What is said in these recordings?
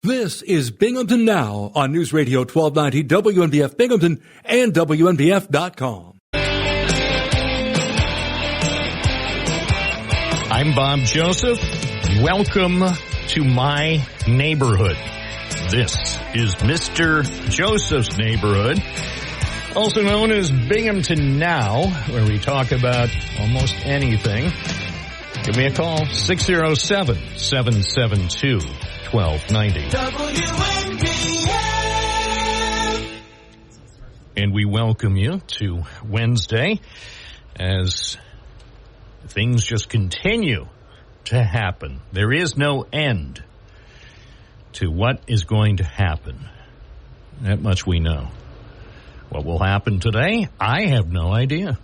This is Binghamton Now on News Radio 1290 WNBF Binghamton and WNBF.com. I'm Bob Joseph. Welcome to my neighborhood. This is Mr. Joseph's neighborhood, also known as Binghamton Now, where we talk about almost anything. Give me a call, 607-772-1290. WNBF. And we welcome you to Wednesday as things just continue to happen. There is no end to what is going to happen. That much we know. What will happen today? I have no idea.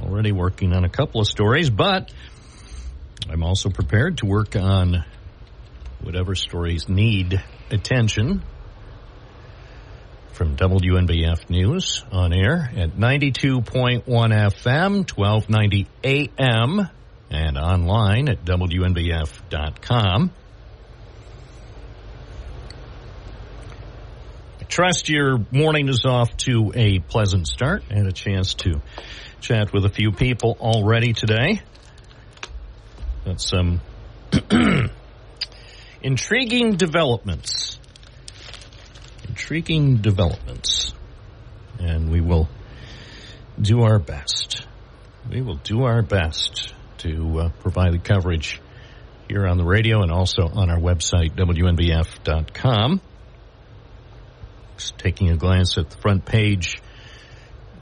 Already working on a couple of stories, but I'm also prepared to work on whatever stories need attention from WNBF News on air at 92.1 FM, 1290 AM, and online at WNBF.com. I trust your morning is off to a pleasant start. I had a chance to chat with a few people already today. Got some intriguing developments. And we will do our best. To provide the coverage here on the radio and also on our website, WNBF.com. Just taking a glance at the front page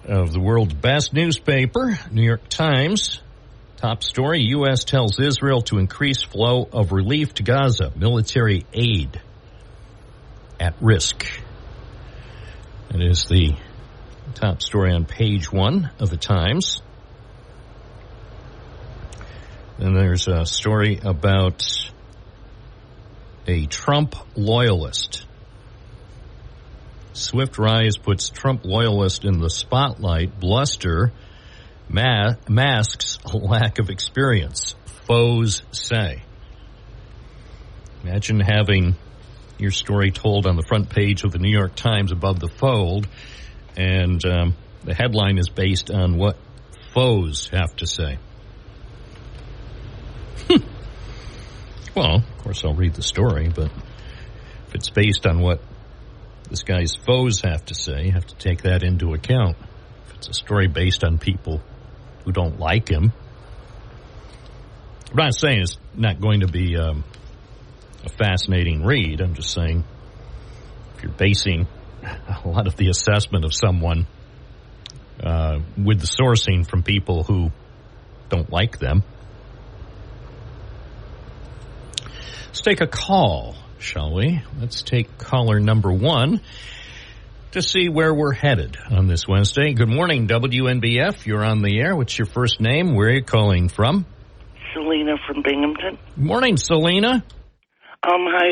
of the world's best newspaper, New York Times. Top story, U.S. tells Israel to increase flow of relief to Gaza. Military aid at risk. That is the top story on page 1 of the Times. Then there's a story about a Trump loyalist. Swift rise puts Trump loyalist in the spotlight. Bluster masks a lack of experience, foes say. Imagine having your story told on the front page of the New York Times above the fold, and the headline is based on what foes have to say. Well, of course, I'll read the story, but if it's based on what this guy's foes have to say, you have to take that into account. If it's a story based on people who don't like him, I'm not saying it's not going to be a fascinating read. I'm just saying if you're basing a lot of the assessment of someone with the sourcing from people who don't like them. Let's take a call, shall we? Let's take caller number 1 to see where we're headed on this Wednesday. Good morning, WNBF. You're on the air. What's your first name? Where are you calling from? Selena from Binghamton. Morning, Selena. Hi.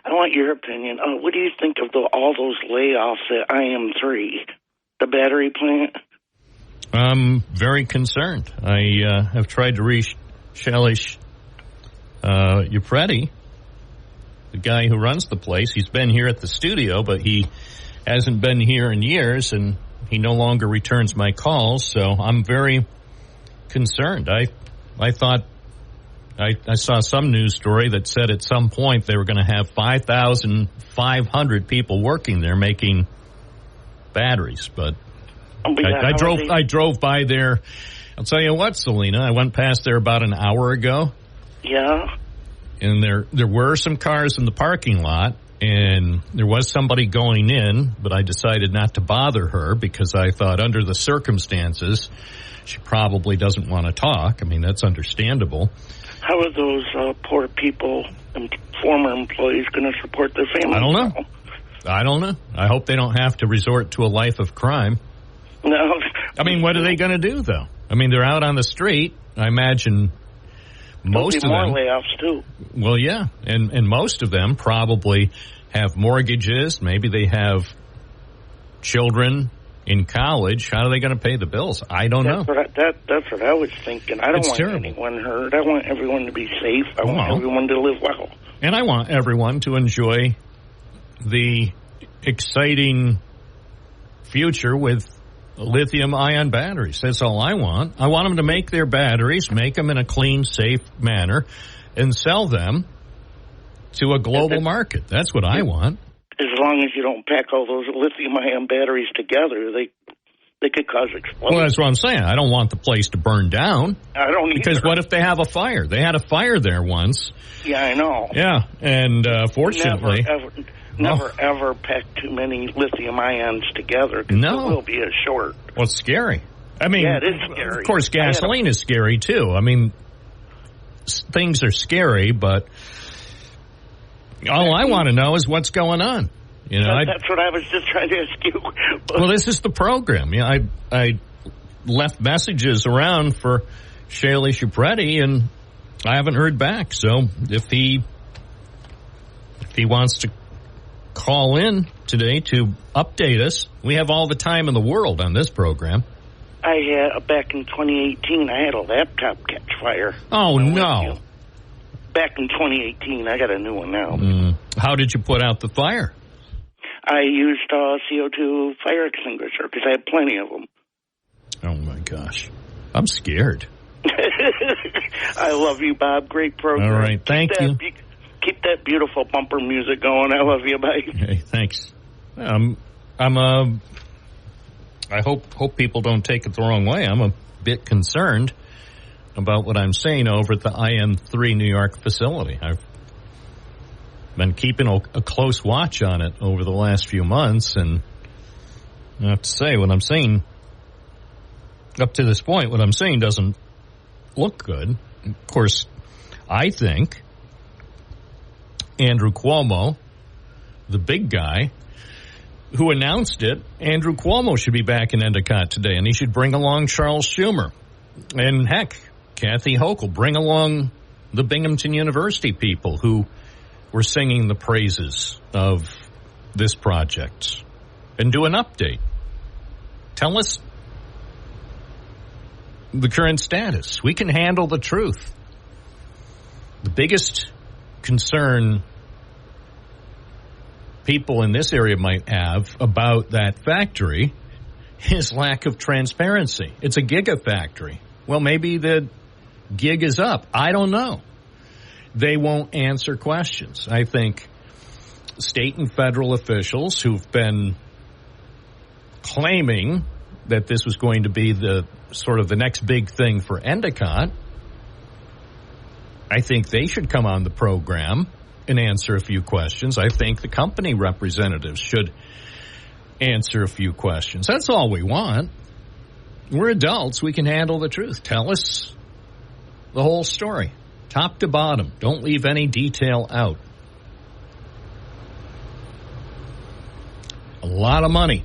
I want your opinion. What do you think of all those layoffs at IM3, the battery plant? I'm very concerned. I have tried to reach Shalish Upreti, the guy who runs the place. He's been here at the studio, but he hasn't been here in years, and he no longer returns my calls, so I'm very concerned. I thought I saw some news story that said at some point they were going to have 5,500 people working there making batteries, but I drove by there. I'll tell you what, Selena, I went past there about an hour ago. Yeah. And there were some cars in the parking lot, and there was somebody going in, but I decided not to bother her because I thought under the circumstances, she probably doesn't want to talk. I mean, that's understandable. How are those poor people and former employees going to support their families? I don't know. I hope they don't have to resort to a life of crime. No. I mean, what are they going to do, though? I mean, they're out on the street. I imagine most of them. More layoffs, too. Well, yeah. And most of them probably have mortgages. Maybe they have children in college. How are they going to pay the bills? I don't know. That's what I was thinking. I don't want terrible. anyone hurt. I want everyone to be safe. I want everyone to live well. And I want everyone to enjoy the exciting future with lithium-ion batteries. That's all I want. I want them to make their batteries, make them in a clean, safe manner, and sell them to a global market. That's what I want. As long as you don't pack all those lithium-ion batteries together, they could cause explosions. Well, that's what I'm saying. I don't want the place to burn down. I don't either. Because what if they have a fire? They had a fire there once. Yeah, I know. Yeah, and fortunately... Never ever pack too many lithium ions together. No. There will be a short. Well, it's scary. I mean, yeah, it is scary. Of course, gasoline is scary, too. I mean, things are scary, but all I want to know is what's going on. You know, that's what I was just trying to ask you. Well, this is the program. You know, I left messages around for Shaley Shupretti, and I haven't heard back. So if he wants to call in today to update us, we have all the time in the world on this program. I had, back in 2018, I had a laptop catch fire. Oh, no. Back in 2018, I got a new one now. How did you put out the fire? I used CO2 fire extinguisher because I had plenty of them. Oh, my gosh. I'm scared. I love you, Bob. Great program. All right. Thank you. Keep that beautiful bumper music going. I love you, bye. Hey, thanks. I hope people don't take it the wrong way. I'm a bit concerned about what I'm saying over at the IM3 New York facility. I've been keeping a close watch on it over the last few months, and I have to say, what I'm saying, up to this point, what I'm saying doesn't look good. Of course, I think Andrew Cuomo, the big guy who announced it, Andrew Cuomo should be back in Endicott today, and he should bring along Charles Schumer. And heck, Kathy Hochul, bring along the Binghamton University people who were singing the praises of this project, and do an update. Tell us the current status. We can handle the truth. The biggest concern people in this area might have about that factory is lack of transparency. It's a gigafactory. Well, maybe the gig is up. I don't know. They won't answer questions. I think state and federal officials who've been claiming that this was going to be the sort of the next big thing for Endicott, I think they should come on the program and answer a few questions. I think the company representatives should answer a few questions. That's all we want. We're adults. We can handle the truth. Tell us the whole story, top to bottom. Don't leave any detail out. A lot of money,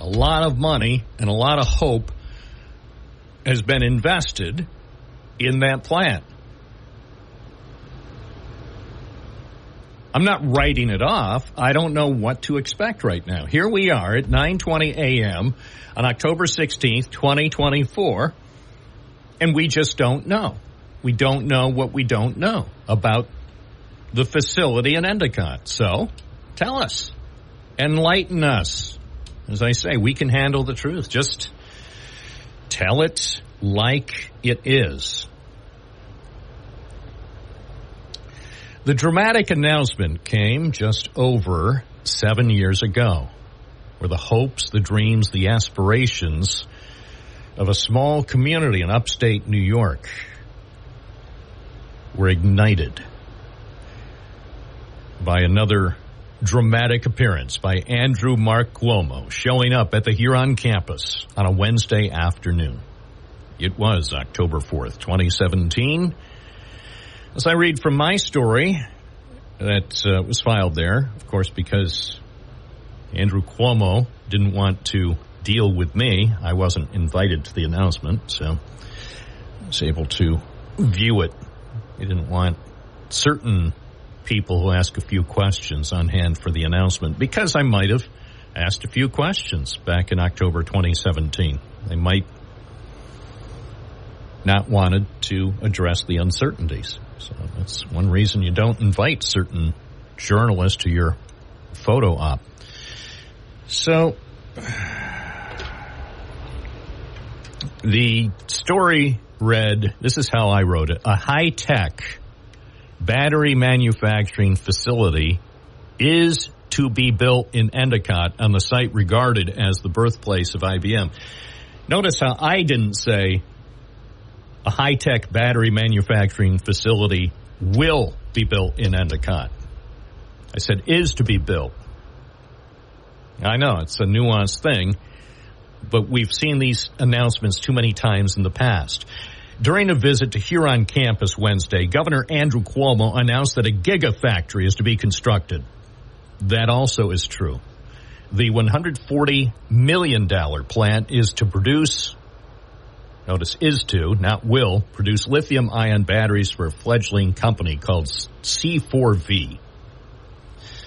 and a lot of hope has been invested in that plant. I'm not writing it off. I don't know what to expect right now. Here we are at 9:20 a.m. on October 16th, 2024, and we just don't know. We don't know what we don't know about the facility in Endicott. So tell us. Enlighten us. As I say, we can handle the truth. Just tell it like it is. The dramatic announcement came just over 7 years ago, where the hopes, the dreams, the aspirations of a small community in upstate New York were ignited by another dramatic appearance by Andrew Mark Cuomo showing up at the Huron campus on a Wednesday afternoon. It was October 4th, 2017. As I read from my story that was filed there, of course, because Andrew Cuomo didn't want to deal with me. I wasn't invited to the announcement, so I was able to view it. He didn't want certain people who ask a few questions on hand for the announcement, because I might have asked a few questions back in October 2017. They might not wanted to address the uncertainties. So that's one reason you don't invite certain journalists to your photo op. So the story read, this is how I wrote it: a high-tech battery manufacturing facility is to be built in Endicott on the site regarded as the birthplace of IBM. Notice how I didn't say a high-tech battery manufacturing facility will be built in Endicott. I said is to be built. I know it's a nuanced thing, but we've seen these announcements too many times in the past. During a visit to Huron campus Wednesday, Governor Andrew Cuomo announced that a gigafactory is to be constructed. That also is true. The $140 million plant is to produce, notice is to, not will, produce lithium-ion batteries for a fledgling company called C4V.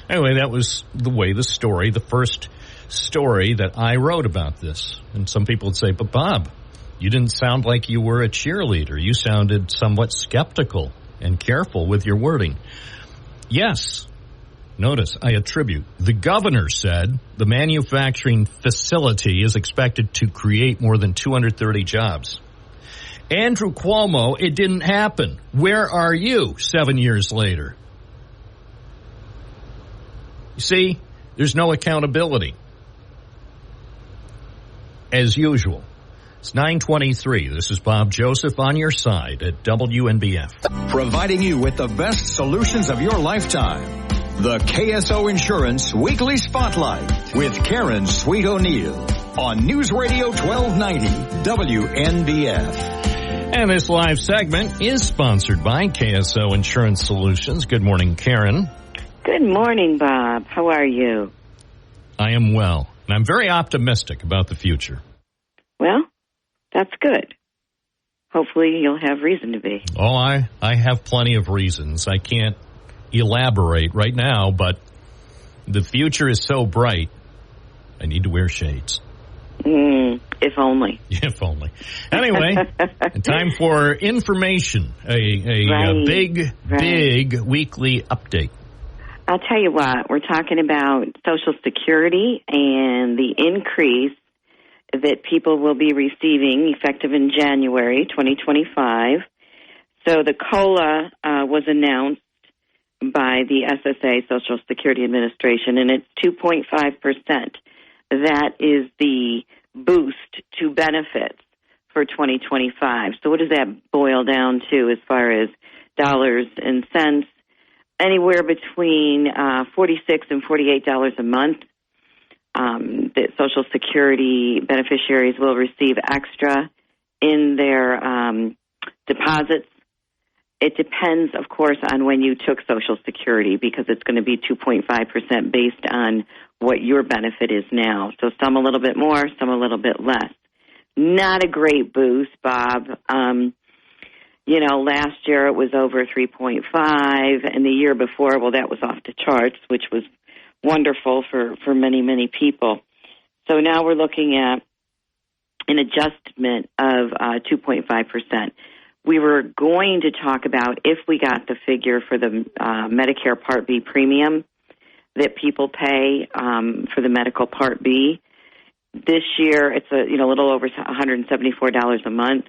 Anyway, that was the first story that I wrote about this. And some people would say, but Bob, you didn't sound like you were a cheerleader. You sounded somewhat skeptical and careful with your wording. Yes. Notice, I attribute. The governor said the manufacturing facility is expected to create more than 230 jobs. Andrew Cuomo, it didn't happen. Where are you 7 years later? You see, there's no accountability. As usual. It's 9:23. This is Bob Joseph on your side at WNBF. Providing you with the best solutions of your lifetime. The KSO Insurance Weekly Spotlight with Karen Sweet O'Neill on News Radio 1290 WNBF. And this live segment is sponsored by KSO Insurance Solutions. Good morning, Karen. Good morning, Bob. How are you? I am well, and I'm very optimistic about the future. Well, that's good. Hopefully you'll have reason to be. Oh, I have plenty of reasons. I can't elaborate right now, but the future is so bright, I need to wear shades. If only. If only. Anyway, time for information, a big weekly update. I'll tell you what, we're talking about Social Security and the increase that people will be receiving effective in January 2025. So the COLA was announced by the SSA, Social Security Administration, and it's 2.5%. That is the boost to benefits for 2025. So what does that boil down to as far as dollars and cents? Anywhere between $46 and $48 a month. That Social Security beneficiaries will receive extra in their deposits. It depends, of course, on when you took Social Security because it's going to be 2.5% based on what your benefit is now. So some a little bit more, some a little bit less. Not a great boost, Bob. Last year it was over 3.5, and the year before, well, that was off the charts, which was wonderful for many, many people. So now we're looking at an adjustment of 2.5%. We were going to talk about if we got the figure for the Medicare Part B premium that people pay for the medical Part B. This year, it's a little over $174 a month,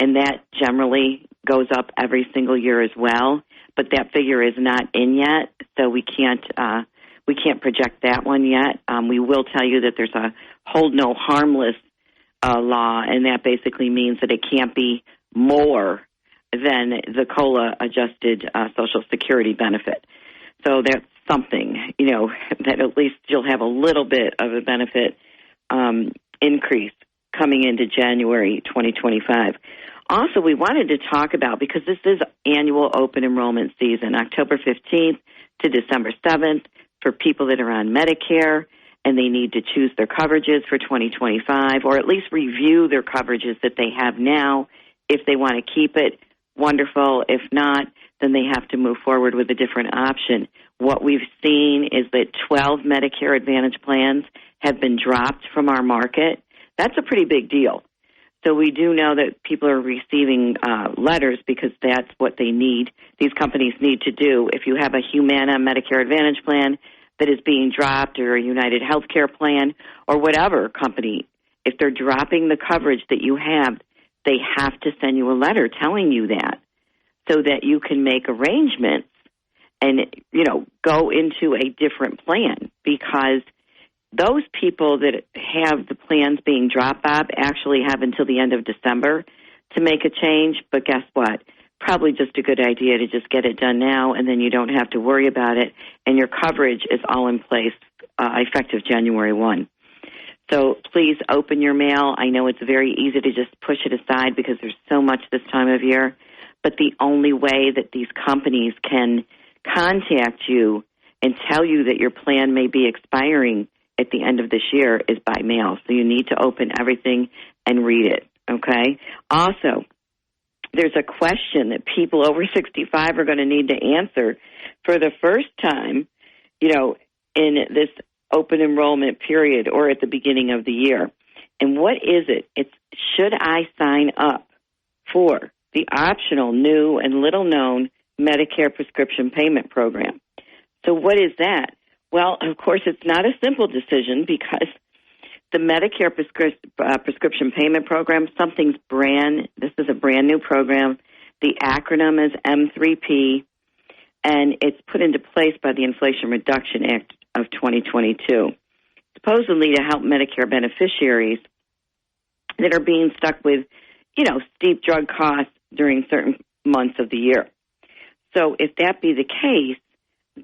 and that generally goes up every single year as well. But that figure is not in yet, so we can't project that one yet. We will tell you that there's a hold no harmless law, and that basically means that it can't be more than the COLA adjusted Social Security benefit. So that's something, that at least you'll have a little bit of a benefit increase coming into January 2025. Also, we wanted to talk about, because this is annual open enrollment season, October 15th to December 7th, for people that are on Medicare and they need to choose their coverages for 2025, or at least review their coverages that they have now. If they want to keep it, wonderful. If not, then they have to move forward with a different option. What we've seen is that 12 Medicare Advantage plans have been dropped from our market. That's a pretty big deal. So we do know that people are receiving letters because that's what they need. These companies need to do. If you have a Humana Medicare Advantage plan that is being dropped, or a United Healthcare plan, or whatever company, if they're dropping the coverage that you have, they have to send you a letter telling you that, so that you can make arrangements and, go into a different plan, because those people that have the plans being dropped, Bob, actually have until the end of December to make a change. But guess what? Probably just a good idea to just get it done now, and then you don't have to worry about it, and your coverage is all in place effective January 1. So please open your mail. I know it's very easy to just push it aside because there's so much this time of year, but the only way that these companies can contact you and tell you that your plan may be expiring at the end of this year is by mail. So you need to open everything and read it, okay? Also, there's a question that people over 65 are going to need to answer for the first time, in this open enrollment period or at the beginning of the year. And what is it? It's, should I sign up for the optional new and little-known Medicare prescription payment program? So what is that? Well, of course, it's not a simple decision, because the Medicare prescription payment program, this is a brand new program. The acronym is M3P, and it's put into place by the Inflation Reduction Act of 2022, supposedly to help Medicare beneficiaries that are being stuck with, steep drug costs during certain months of the year. So if that be the case,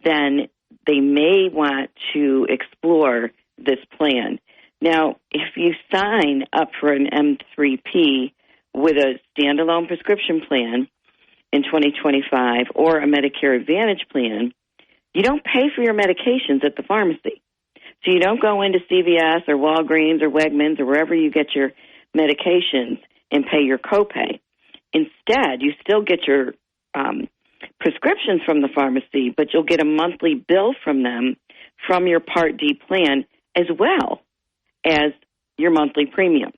then they may want to explore this plan. Now, if you sign up for an M3P with a standalone prescription plan in 2025 or a Medicare Advantage plan, you don't pay for your medications at the pharmacy. So you don't go into CVS or Walgreens or Wegmans or wherever you get your medications and pay your copay. Instead, you still get your prescriptions from the pharmacy, but you'll get a monthly bill from them from your Part D plan, as well as your monthly premium.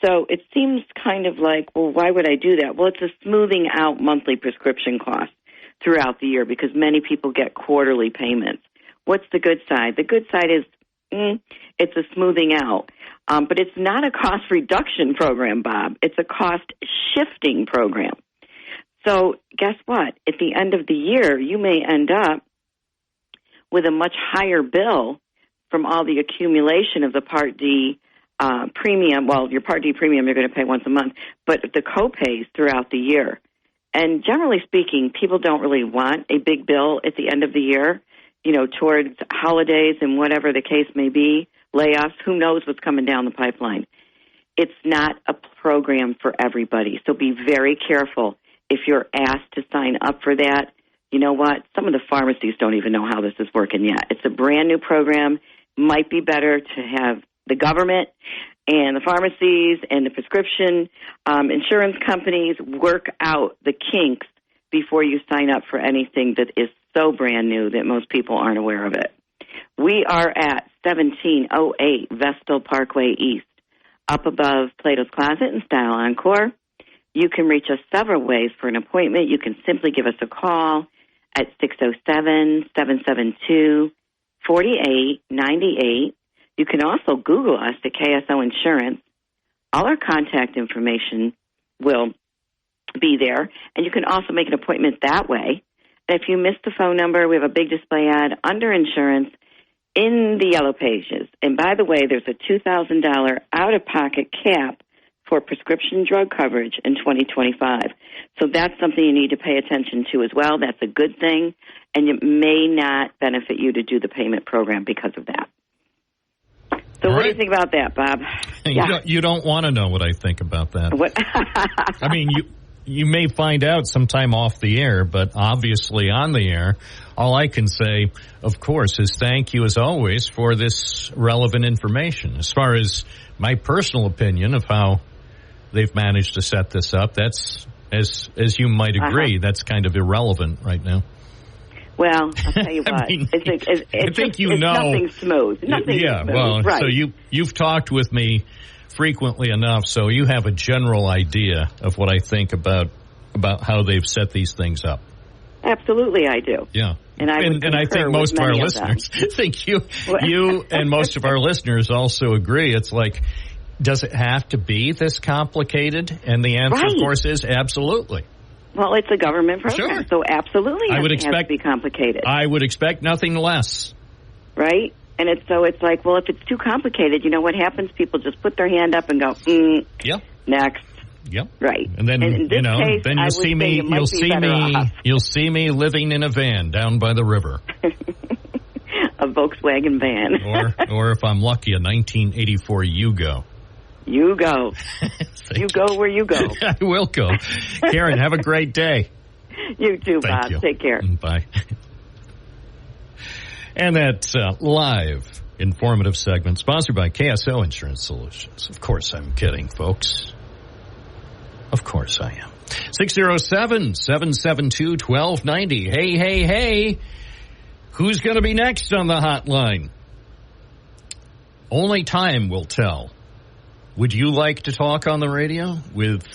So it seems kind of like, well, why would I do that? Well, it's a smoothing out monthly prescription cost throughout the year, because many people get quarterly payments. What's the good side? The good side is it's a smoothing out. But it's not a cost reduction program, Bob. It's a cost shifting program. So guess what? At the end of the year, you may end up with a much higher bill from all the accumulation of the Part D premium. Well, your Part D premium you're going to pay once a month, but the copays throughout the year. And generally speaking, people don't really want a big bill at the end of the year, towards holidays and whatever the case may be, layoffs, who knows what's coming down the pipeline. It's not a program for everybody, so be very careful. If you're asked to sign up for that, you know what? Some of the pharmacies don't even know how this is working yet. It's a brand new program. Might be better to have the government and the pharmacies and the prescription insurance companies work out the kinks before you sign up for anything that is so brand new that most people aren't aware of it. We are at 1708 Vestal Parkway East, up above Plato's Closet and Style Encore. You can reach us several ways for an appointment. You can simply give us a call at 607-772-4898. You can also Google us at KSO Insurance. All our contact information will be there, and you can also make an appointment that way. And if you missed the phone number, we have a big display ad under insurance in the yellow pages. And by the way, there's a $2,000 out-of-pocket cap for prescription drug coverage in 2025. So that's something you need to pay attention to as well. That's a good thing, and it may not benefit you to do the payment program because of that. So what do you think about that, Bob? You don't want to know what I think about that. What? I mean, you may find out sometime off the air, but obviously on the air, all I can say, of course, is thank you as always for this relevant information. As far as my personal opinion of how they've managed to set this up, that's, as you might agree, that's kind of irrelevant right now. Well, I'll tell you what. I mean, I think it's nothing smooth. Nothing smooth. Well, right. So you've talked with me frequently enough, so you have a general idea of what I think about how they've set these things up. Absolutely, I do. Yeah. And I think most of our listeners think you and most of our listeners also agree. It's like, does it have to be this complicated? And the answer, of course, is absolutely. Well, it's a government program, so absolutely it has to be complicated. I would expect nothing less. Right? And it's like, well, if it's too complicated, you know what happens? People just put their hand up and go, next. Yep. Right. And then case, then you'll see me living in a van down by the river. A Volkswagen van. or if I'm lucky, a 1984 Yugo. You go. You go where you go. I will go. Karen, have a great day. You too, Bob. You. Take care. Bye. And that's live informative segment sponsored by KSO Insurance Solutions. Of course, I'm kidding, folks. Of course I am. 607-772-1290. Hey. Who's going to be next on the hotline? Only time will tell. Would you like to talk on the radio with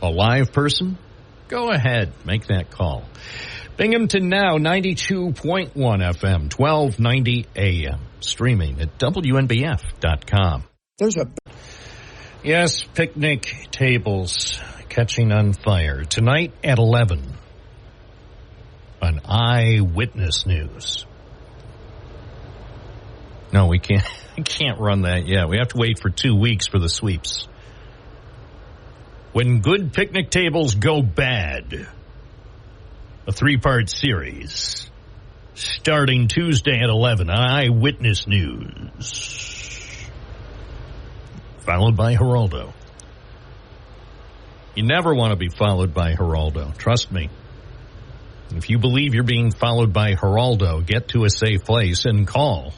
a live person? Go ahead. Make that call. Binghamton Now, 92.1 FM, 1290 AM. Streaming at WNBF.com. Yes, picnic tables catching on fire. Tonight at 11 on Eyewitness News. No, we can't run that yet. We have to wait for 2 weeks for the sweeps. When good picnic tables go bad. A 3-part series starting Tuesday at 11 on Eyewitness News. Followed by Geraldo. You never want to be followed by Geraldo. Trust me. If you believe you're being followed by Geraldo, get to a safe place and call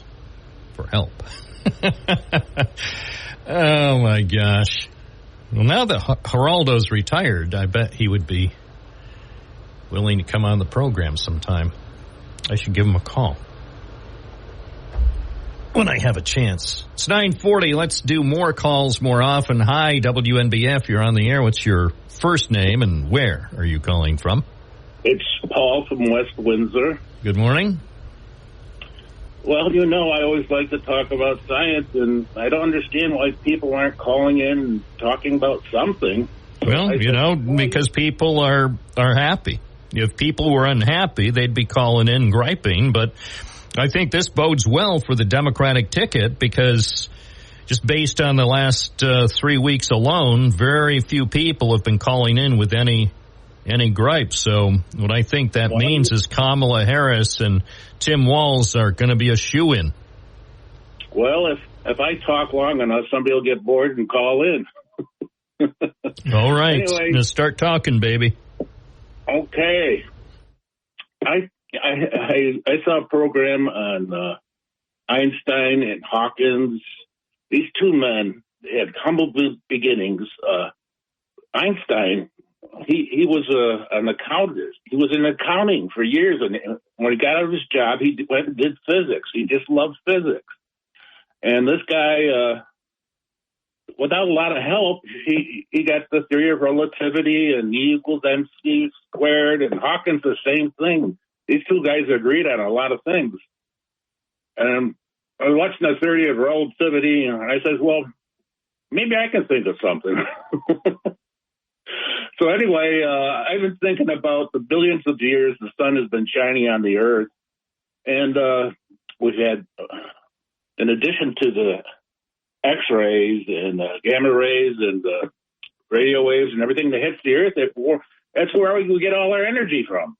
for help. Oh, my gosh. Well, now that Geraldo's retired, I bet he would be willing to come on the program sometime. I should give him a call when I have a chance. It's 9:40. Let's do more calls more often. Hi, WNBF. You're on the air. What's your first name and where are you calling from? It's Paul from West Windsor. Good morning. Well, I always like to talk about science, and I don't understand why people aren't calling in and talking about something. Well, because people are happy. If people were unhappy, they'd be calling in griping. But I think this bodes well for the Democratic ticket because just based on the last 3 weeks alone, very few people have been calling in with any gripes. So what I think that means is Kamala Harris and Tim Walz are going to be a shoo-in. Well, if I talk long enough, somebody will get bored and call in. All right. Anyway, now start talking, baby. Okay. I saw a program on Einstein and Hawkins. These two men had humble beginnings. Einstein, he was an accountant. He was in accounting for years, and when he got out of his job, he went and did physics. He just loved physics. And this guy, without a lot of help, he got the theory of relativity and E equals mc squared, and Hawkins the same thing. These two guys agreed on a lot of things. And I was watching the theory of relativity, and I said, well, maybe I can think of something. So anyway, I've been thinking about the billions of years the sun has been shining on the earth. And we've had, in addition to the X-rays and gamma rays and radio waves and everything that hits the earth, that's where we get all our energy from.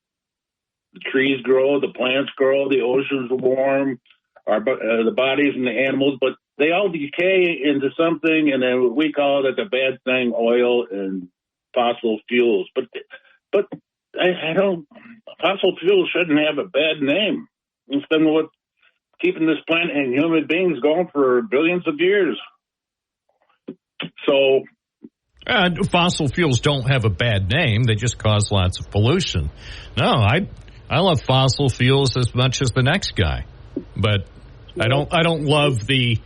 The trees grow, the plants grow, the oceans warm, the bodies and the animals, but they all decay into something, and then we call it the bad thing, oil and fossil fuels. But I don't. Fossil fuels shouldn't have a bad name. It's been what's keeping this planet and human beings going for billions of years. So, fossil fuels don't have a bad name. They just cause lots of pollution. No, I love fossil fuels as much as the next guy, but I don't love the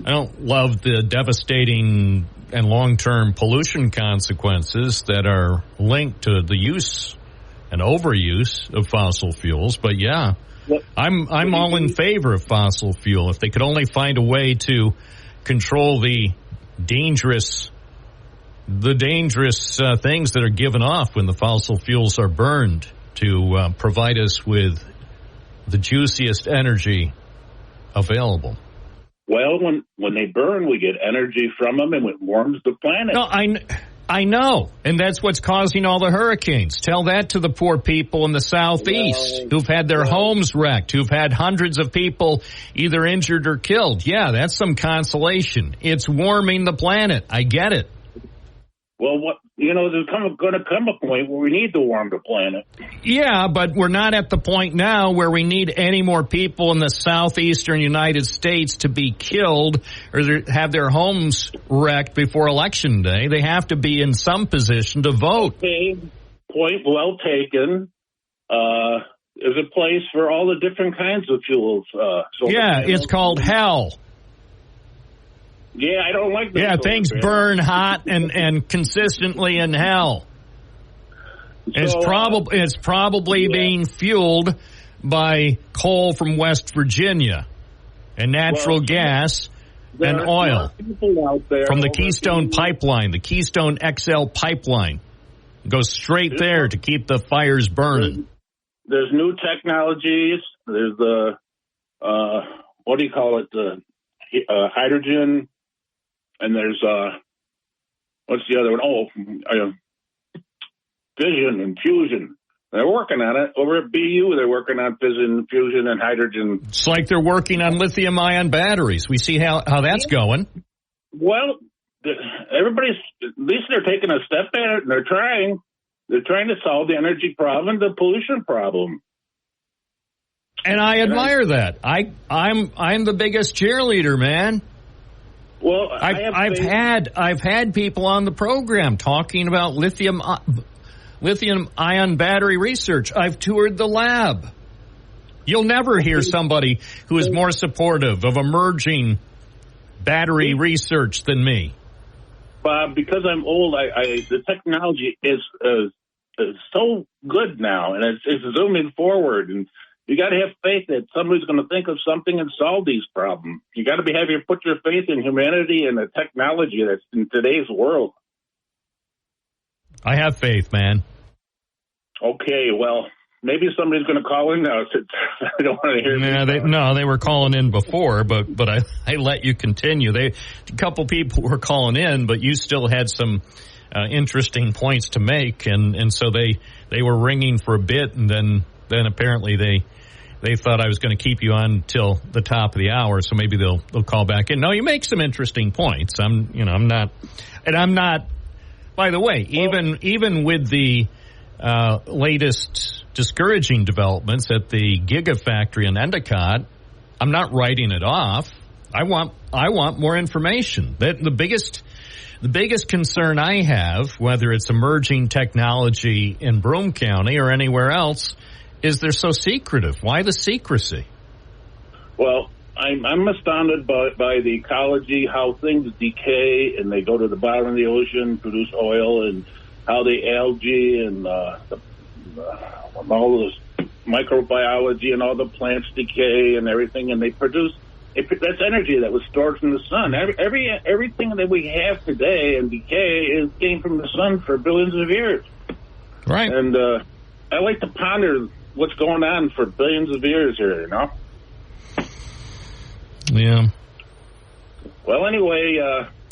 I don't love the devastating and long-term pollution consequences that are linked to the use and overuse of fossil fuels. But yeah, I'm all in favor of fossil fuel. If they could only find a way to control the dangerous things that are given off when the fossil fuels are burned to provide us with the juiciest energy available. Well, when they burn, we get energy from them, and it warms the planet. No, I know, and that's what's causing all the hurricanes. Tell that to the poor people in the Southeast who've had their homes wrecked, who've had hundreds of people either injured or killed. Yeah, that's some consolation. It's warming the planet. I get it. Well, there's going to come a point where we need to warm the planet. Yeah, but we're not at the point now where we need any more people in the southeastern United States to be killed or have their homes wrecked before Election Day. They have to be in some position to vote. Okay, point well taken. There's a place for all the different kinds of fuels. It's called hell. Yeah, I don't like that. Yeah, things burn hot and consistently in hell. It's probably being fueled by coal from West Virginia and natural gas and oil from the Keystone Pipeline, the Keystone XL pipeline. It goes straight there to keep the fires burning. There's new technologies. There's the, what do you call it, the hydrogen. And there's, what's the other one? Fission and fusion. They're working on it. Over at BU, they're working on fission, fusion, and hydrogen. It's like they're working on lithium-ion batteries. We see how that's going. Well, at least they're taking a step at it, and they're trying. They're trying to solve the energy problem, the pollution problem. And I admire that. I'm the biggest cheerleader, man. Well, I've had people on the program talking about lithium ion battery research. I've toured the lab. You'll never hear somebody who is more supportive of emerging battery research than me. Bob, because I'm old, the technology is so good now, and it's zooming forward, and you got to have faith that somebody's going to think of something and solve these problems. You got to put your faith in humanity and the technology that's in today's world. I have faith, man. Okay, well, maybe somebody's going to call in now. I don't want to hear. They were calling in before, but I let you continue. A couple people were calling in, but you still had some interesting points to make, and so they were ringing for a bit, and then apparently they thought I was going to keep you on till the top of the hour, so maybe they'll call back in. No, you make some interesting points. I'm not. By the way, even with the latest discouraging developments at the Gigafactory in Endicott, I'm not writing it off. I want more information. The biggest concern I have, whether it's emerging technology in Broome County or anywhere else, is they're so secretive. Why the secrecy? Well, I'm astounded by the ecology, how things decay and they go to the bottom of the ocean, produce oil, and how the algae and all this microbiology and all the plants decay and everything, and they produce. That's energy that was stored from the sun. Everything that we have today and decay came from the sun for billions of years. Right. And I like to ponder what's going on for billions of years here, you know? Yeah. Well, anyway.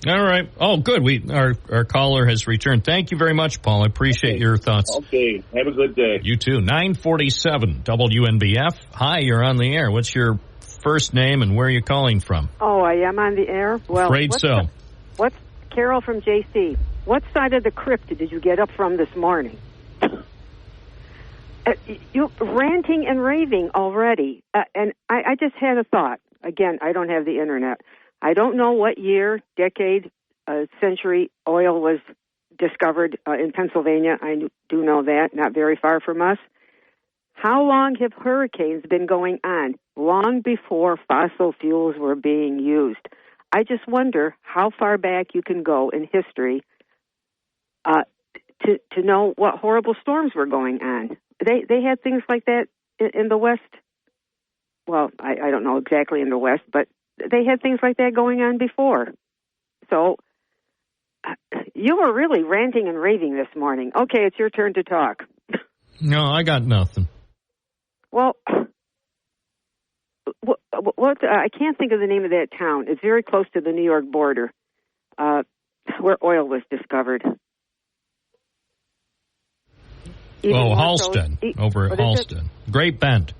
All right. Oh, good. Our caller has returned. Thank you very much, Paul. I appreciate your thoughts. Okay. Have a good day. You too. 947 WNBF. Hi, you're on the air. What's your first name and where are you calling from? Oh, I am on the air? Well, afraid so. What's Carol from JC? What side of the crypt did you get up from this morning? You ranting and raving already. And I just had a thought. Again, I don't have the internet. I don't know what year, decade, century oil was discovered in Pennsylvania. I do know that, not very far from us. How long have hurricanes been going on? Long before fossil fuels were being used. I just wonder how far back you can go in history to know what horrible storms were going on. They had things like that in the West. Well, I don't know exactly in the West, but they had things like that going on before. So you were really ranting and raving this morning. Okay, it's your turn to talk. No, I got nothing. Well, what I can't think of the name of that town. It's very close to the New York border, where oil was discovered. Halston, over at Halston. Great Bend.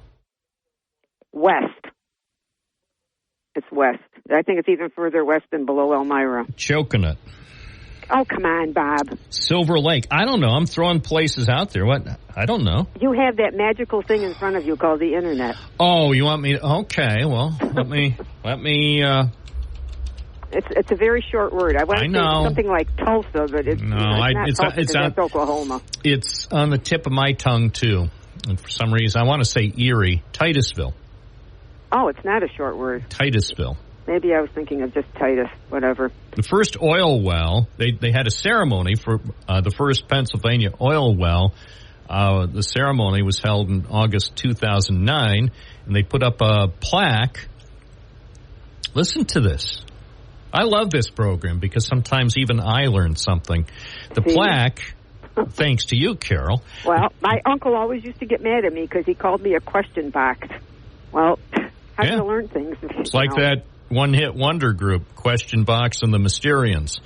West. It's west. I think it's even further west than below Elmira. Choking it. Oh, come on, Bob. Silver Lake. I don't know. I'm throwing places out there. What? I don't know. You have that magical thing in front of you called the Internet. Oh, you want me to? Okay, well, let me. It's a very short word. I want to say something like Tulsa, but it's that's Oklahoma. It's on the tip of my tongue, too. And for some reason, I want to say Erie. Titusville. Oh, it's not a short word. Titusville. Maybe I was thinking of just Titus, whatever. The first oil well, they had a ceremony for the first Pennsylvania oil well. The ceremony was held in August 2009, and they put up a plaque. Listen to this. I love this program because sometimes even I learn something. The plaque, thanks to you, Carol. Well, my uncle always used to get mad at me because he called me a question box. Well, how can I learn things? It's like that one-hit wonder group, Question Box and the Mysterians.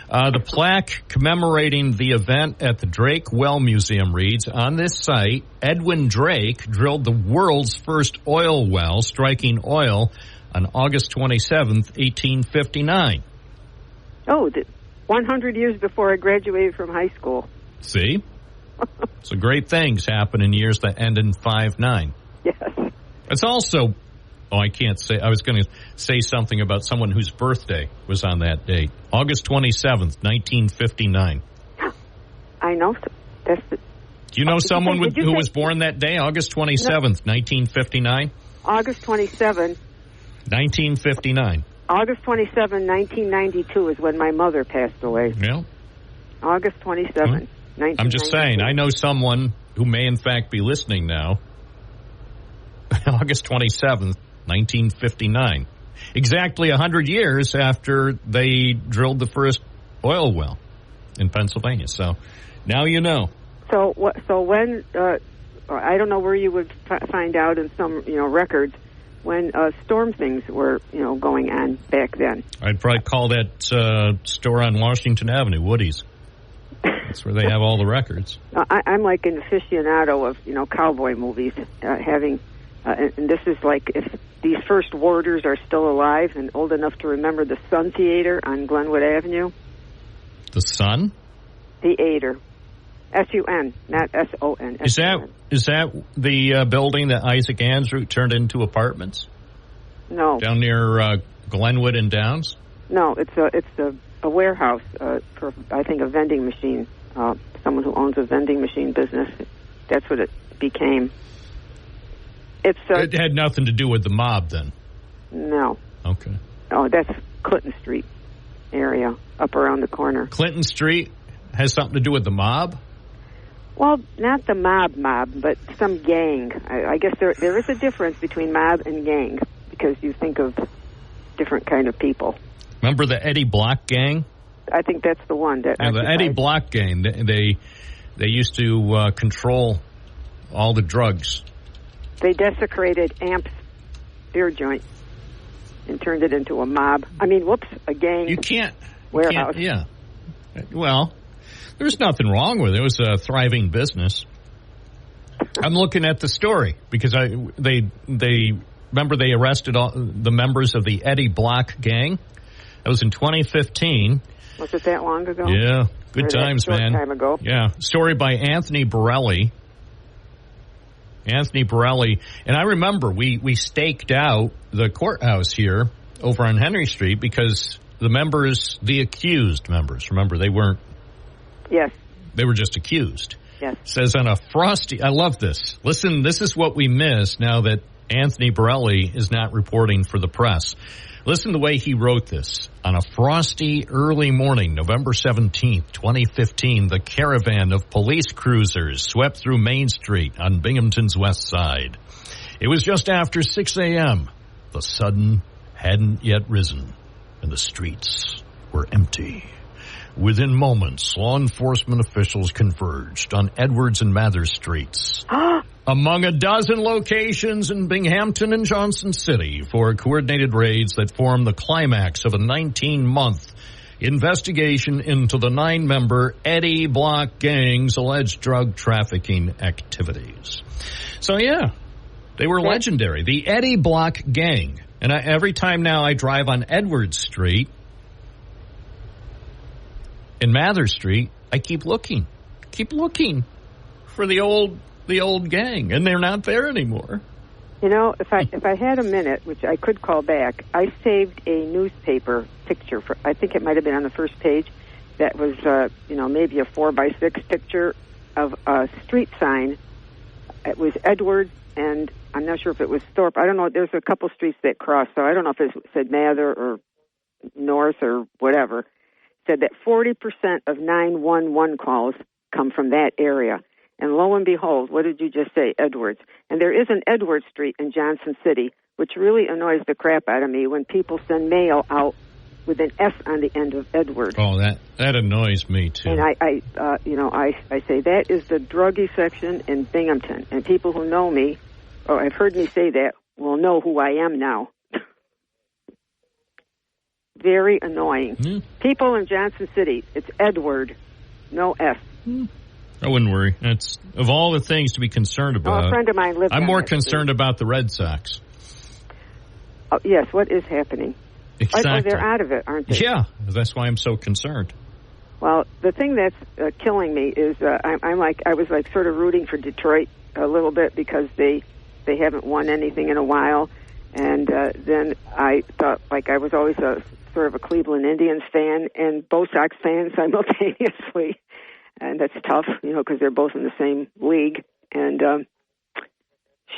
The plaque commemorating the event at the Drake Well Museum reads, on this site, Edwin Drake drilled the world's first oil well, striking oil on August 27th, 1859. Oh, 100 years before I graduated from high school. See? So great things happen in years that end in 5-9. Yes. It's also, I can't say, I was going to say something about someone whose birthday was on that date. August 27th, 1959. I know. Do you know someone who was born that day, August 27th, 1959? August 27th. 1959. August 27, 1992 is when my mother passed away. Yeah. August 27, 1992. I'm just saying, I know someone who may in fact be listening now. August 27th, 1959. Exactly 100 years after they drilled the first oil well in Pennsylvania. So now you know. So when, I don't know where you would find out in some, records, when storm things were, going on back then. I'd probably call that store on Washington Avenue, Woody's. That's where they have all the records. I'm like an aficionado of, cowboy movies, having, and this is like if these first warders are still alive and old enough to remember the Sun Theater on Glenwood Avenue. The Sun? Theater. S-U-N, not S-O-N. Is that the building that Isaac Ansrud turned into apartments? No. Down near Glenwood and Downs? No, it's a warehouse for, I think, a vending machine. Someone who owns a vending machine business. That's what it became. It had nothing to do with the mob, then? No. Okay. Oh, that's Clinton Street area, up around the corner. Clinton Street has something to do with the mob? Well, not the mob, but some gang. I guess there is a difference between mob and gang because you think of different kind of people. Remember the Eddie Block gang? I think that's the one. The Eddie Block gang. They used to control all the drugs. They desecrated Amp's beer joint and turned it into a mob. A gang. You can't. Warehouse. Yeah. Well, there's nothing wrong with it. It was a thriving business. I'm looking at the story because they remember they arrested all the members of the Eddie Block gang. That was in 2015. Was it that long ago? Yeah, good times, man. Time ago. Yeah, story by Anthony Borelli. And I remember we staked out the courthouse here over on Henry Street because the accused members, remember, they weren't. Yes. They were just accused. Yes. Says on a frosty, I love this. Listen, this is what we miss now that Anthony Borelli is not reporting for the press. Listen to the way he wrote this. On a frosty early morning, November 17th, 2015, the caravan of police cruisers swept through Main Street on Binghamton's west side. It was just after 6 a.m. The sun hadn't yet risen, and the streets were empty. Within moments, law enforcement officials converged on Edwards and Mather Streets. Among a dozen locations in Binghamton and Johnson City for coordinated raids that form the climax of a 19-month investigation into the 9-member Eddie Block gang's alleged drug trafficking activities. So, yeah, they were legendary. The Eddie Block gang. And every time now I drive on Edwards Street and Mather Street, I keep looking for the old gang, and they're not there anymore. You know, if I had a minute, which I could call back, I saved a newspaper picture for. I think it might have been on the first page. That was, maybe a 4x6 picture of a street sign. It was Edward, and I'm not sure if it was Thorpe. I don't know. There's a couple streets that cross, so I don't know if it said Mather or North or whatever. It said that 40% of 911 calls come from that area. And lo and behold, what did you just say, Edwards? And there is an Edwards Street in Johnson City, which really annoys the crap out of me when people send mail out with an S on the end of Edwards. Oh, that annoys me too. And I say that is the druggy section in Binghamton. And people who know me, or have heard me say that, will know who I am now. Very annoying. Mm. People in Johnson City, it's Edward, no S. Mm. I wouldn't worry. That's of all the things to be concerned about. A friend of mine lived. I'm more concerned about the Red Sox. Oh, yes, what is happening? Exactly. Oh, they're out of it, aren't they? Yeah, that's why I'm so concerned. Well, the thing that's killing me is I was sort of rooting for Detroit a little bit because they haven't won anything in a while, and then I thought I was always a sort of a Cleveland Indians fan and Bo Sox fan simultaneously. And that's tough, because they're both in the same league. And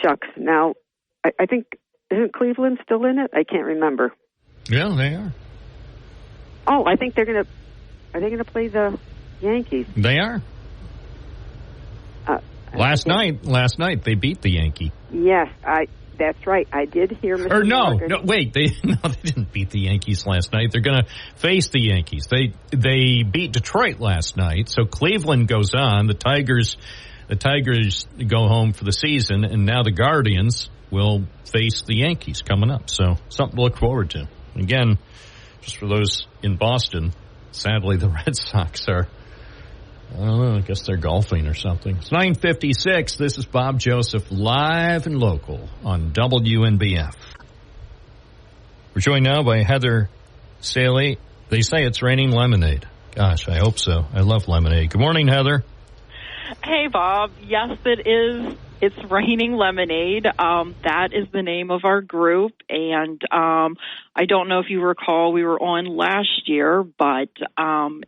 shucks. Now, I think, isn't Cleveland still in it? I can't remember. Yeah, they are. Oh, I think are they gonna play the Yankees? They are. Last night they beat the Yankee. Yes, that's right. I did hear Mr. Morgan. No, wait. They didn't beat the Yankees last night. They're going to face the Yankees. They beat Detroit last night. So Cleveland goes on. The Tigers go home for the season, and now the Guardians will face the Yankees coming up. So something to look forward to. Again, just for those in Boston, sadly the Red Sox are, I don't know, I guess they're golfing or something. It's 9:56. This is Bob Joseph, live and local on WNBF. We're joined now by Heather Staley. They say it's raining lemonade. Gosh, I hope so. I love lemonade. Good morning, Heather. Hey, Bob. Yes, it is. It's Raining Lemonade. That is the name of our group. And I don't know if you recall, we were on last year, but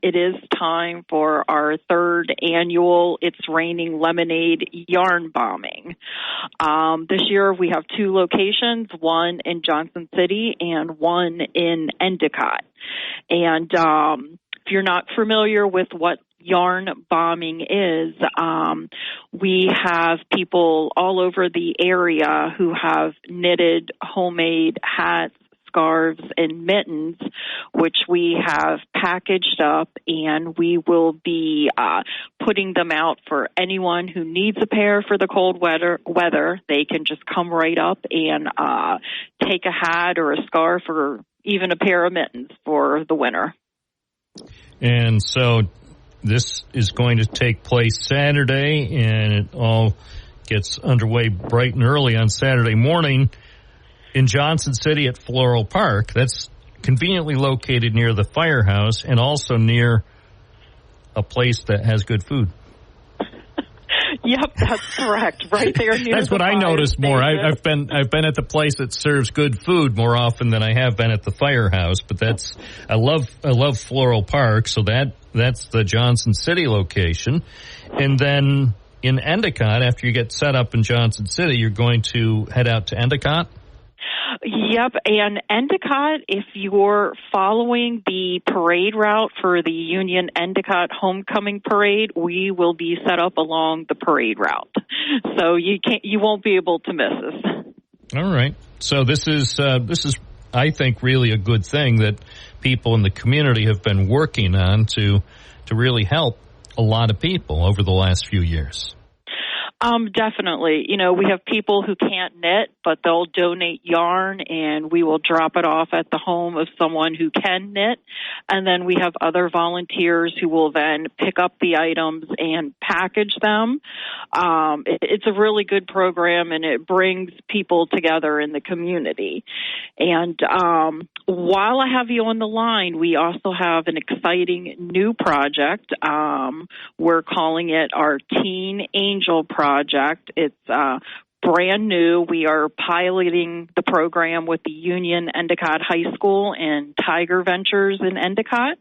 it is time for our third annual It's Raining Lemonade yarn bombing. This year we have two locations, one in Johnson City and one in Endicott. And if you're not familiar with what yarn bombing is, we have people all over the area who have knitted homemade hats, scarves, and mittens, which we have packaged up, and we will be putting them out for anyone who needs a pair for the cold weather. They can just come right up and take a hat or a scarf or even a pair of mittens for the winter. And so this is going to take place Saturday, and it all gets underway bright and early on Saturday morning in Johnson City at Floral Park. That's conveniently located near the firehouse and also near a place that has good food. Yep, that's correct. Right there near That's the what I noticed more. I've been at the place that serves good food more often than I have been at the firehouse. But I love Floral Park, so that's the Johnson City location. And then in Endicott. After you get set up in Johnson City, you're going to head out to Endicott? Yep, and Endicott, if you're following the parade route for the Union Endicott Homecoming Parade, we will be set up along the parade route. So you won't be able to miss us. All right. So this is I think really a good thing that people in the community have been working on to really help a lot of people over the last few years. Definitely. We have people who can't knit, but they'll donate yarn, and we will drop it off at the home of someone who can knit. And then we have other volunteers who will then pick up the items and package them. It's a really good program, and it brings people together in the community. And while I have you on the line, we also have an exciting new project. We're calling it our Teen Angel Project. It's brand new. We are piloting the program with the Union Endicott High School and Tiger Ventures in Endicott.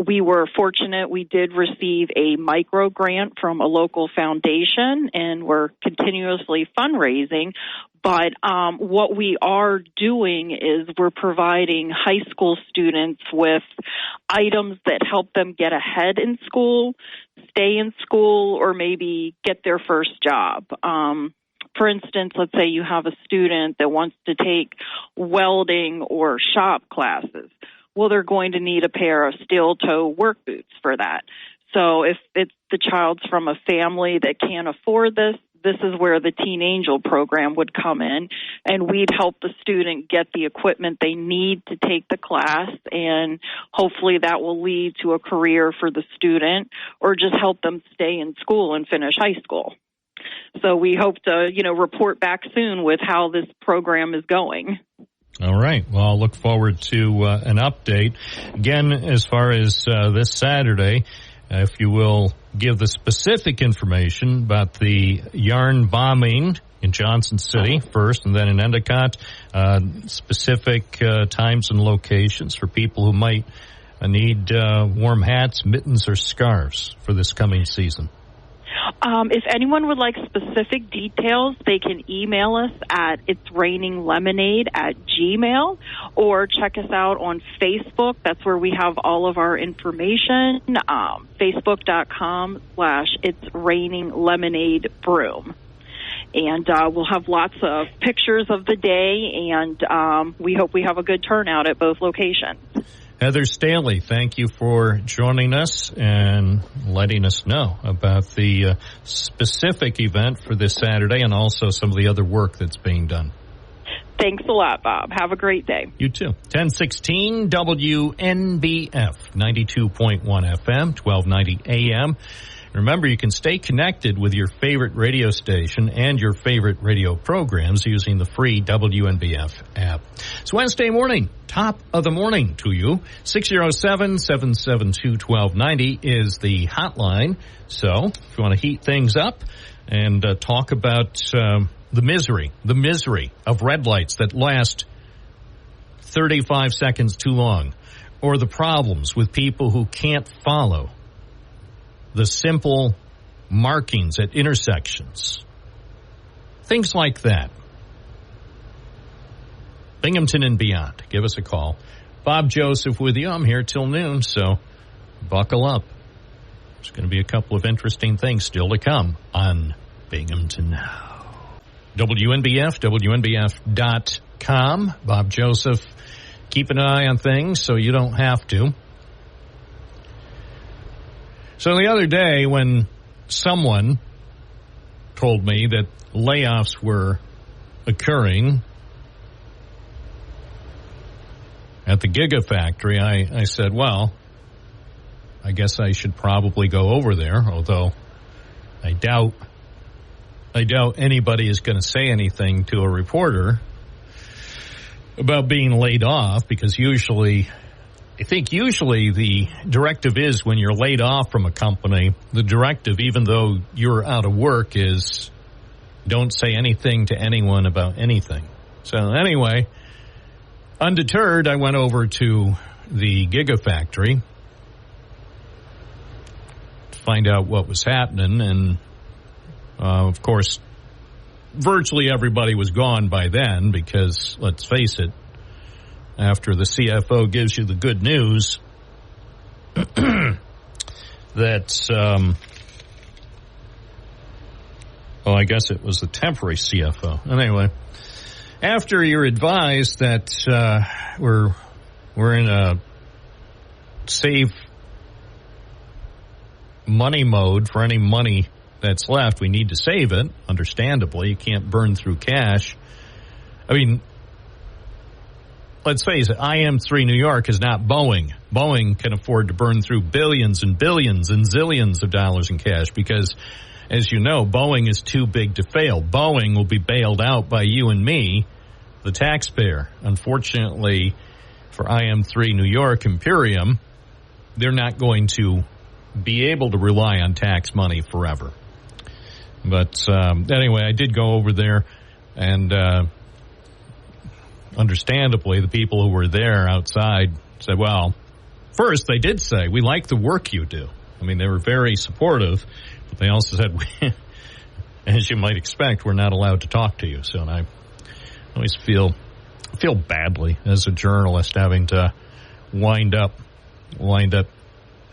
We were fortunate. We did receive a micro grant from a local foundation, and we're continuously fundraising. But what we are doing is we're providing high school students with items that help them get ahead in school, stay in school, or maybe get their first job. For instance, let's say you have a student that wants to take welding or shop classes. Well, they're going to need a pair of steel-toe work boots for that. So if it's the child's from a family that can't afford this is where the Teen Angel program would come in, and we'd help the student get the equipment they need to take the class, and hopefully that will lead to a career for the student or just help them stay in school and finish high school. So we hope to, report back soon with how this program is going. All right. Well, I'll look forward to an update. Again, as far as this Saturday, if you will give the specific information about the yarn bombing in Johnson City first and then in Endicott, specific times and locations for people who might need warm hats, mittens, or scarves for this coming season. If anyone would like specific details, they can email us at itsraininglemonade@gmail.com or check us out on Facebook. That's where we have all of our information, facebook.com/itsraininglemonadebroom. And we'll have lots of pictures of the day, and we hope we have a good turnout at both locations. Heather Staley, thank you for joining us and letting us know about the specific event for this Saturday and also some of the other work that's being done. Thanks a lot, Bob. Have a great day. You too. 1016 WNBF, 92.1 FM, 1290 AM. Remember, you can stay connected with your favorite radio station and your favorite radio programs using the free WNBF app. It's Wednesday morning, top of the morning to you. 607-772-1290 is the hotline. So if you want to heat things up and talk about the misery of red lights that last 35 seconds too long, or the problems with people who can't follow the simple markings at intersections, things like that. Binghamton and beyond. Give us a call. Bob Joseph with you. I'm here till noon, so buckle up. There's going to be a couple of interesting things still to come on Binghamton Now. WNBF, WNBF.com. Bob Joseph, keep an eye on things so you don't have to. So the other day when someone told me that layoffs were occurring at the Gigafactory, I said, well, I guess I should probably go over there, although I doubt anybody is going to say anything to a reporter about being laid off, because usually the directive is when you're laid off from a company, the directive, even though you're out of work, is don't say anything to anyone about anything. So anyway, undeterred, I went over to the Gigafactory, find out what was happening. And, of course, virtually everybody was gone by then because, let's face it, after the CFO gives you the good news that, I guess it was the temporary CFO. Anyway, after you're advised that we're in a save money mode for any money that's left, we need to save it, understandably. You can't burn through cash. I mean, let's face it, IM3 New York is not Boeing. Boeing can afford to burn through billions and billions and zillions of dollars in cash because, as you know, Boeing is too big to fail. Boeing will be bailed out by you and me, the taxpayer. Unfortunately, for IM3 New York Imperium, they're not going to be able to rely on tax money forever. But anyway, I did go over there, and understandably, the people who were there outside said, well, first they did say, we like the work you do. I mean, they were very supportive, but they also said, as you might expect, we're not allowed to talk to you. So I always feel badly as a journalist having to wind up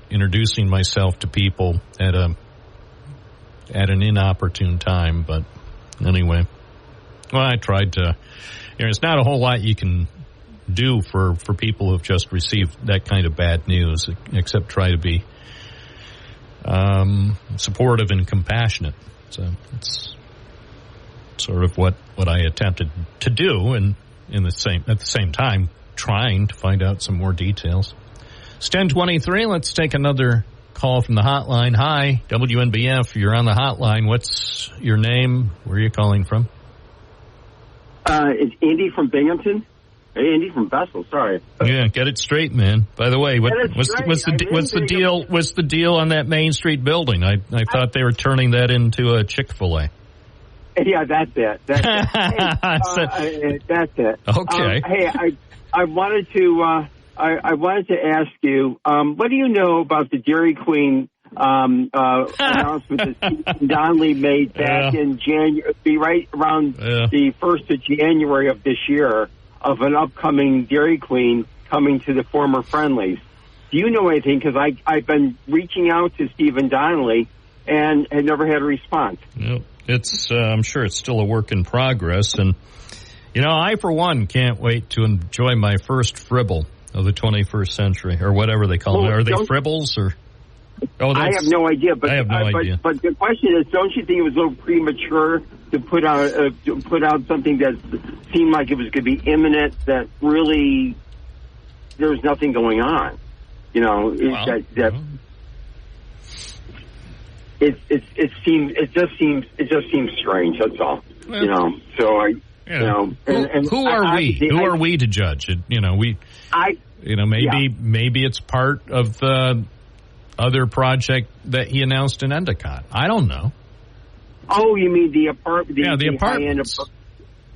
introducing myself to people at an inopportune time. But anyway, well, I tried to. There's not a whole lot you can do for people who've just received that kind of bad news, except try to be supportive and compassionate. So it's sort of what I attempted to do, and at the same time trying to find out some more details. It's 10:23. Let's take another call from the hotline. Hi, WNBF. You're on the hotline. What's your name? Where are you calling from? It's Andy from Binghamton. Andy from Bethel. Sorry. Yeah, get it straight, man. By the way, what's the deal on that Main Street building? I thought they were turning that into a Chick-fil-A. Yeah, that's it. That's it. That's it. Okay. Hey, I wanted to ask you, what do you know about the Dairy Queen announcement that Donnelly made back in January, right around the 1st of January of this year, of an upcoming Dairy Queen coming to the former Friendlies? Do you know anything? Because I've been reaching out to Stephen Donnelly and had never had a response. Nope. I'm sure it's still a work in progress. And, I, for one, can't wait to enjoy my first fribble of the 21st century, or whatever they call them. Are they fribbles or? I have no idea. But I have no idea. But the question is, don't you think it was a little premature to put out something that seemed like it was going to be imminent? That really there was nothing going on. It just seems strange. That's all. Well, So I. Who are we? Who are we to judge it? Maybe it's part of the other project that he announced in Endicott. I don't know. Oh, you mean the apartment? The apartment.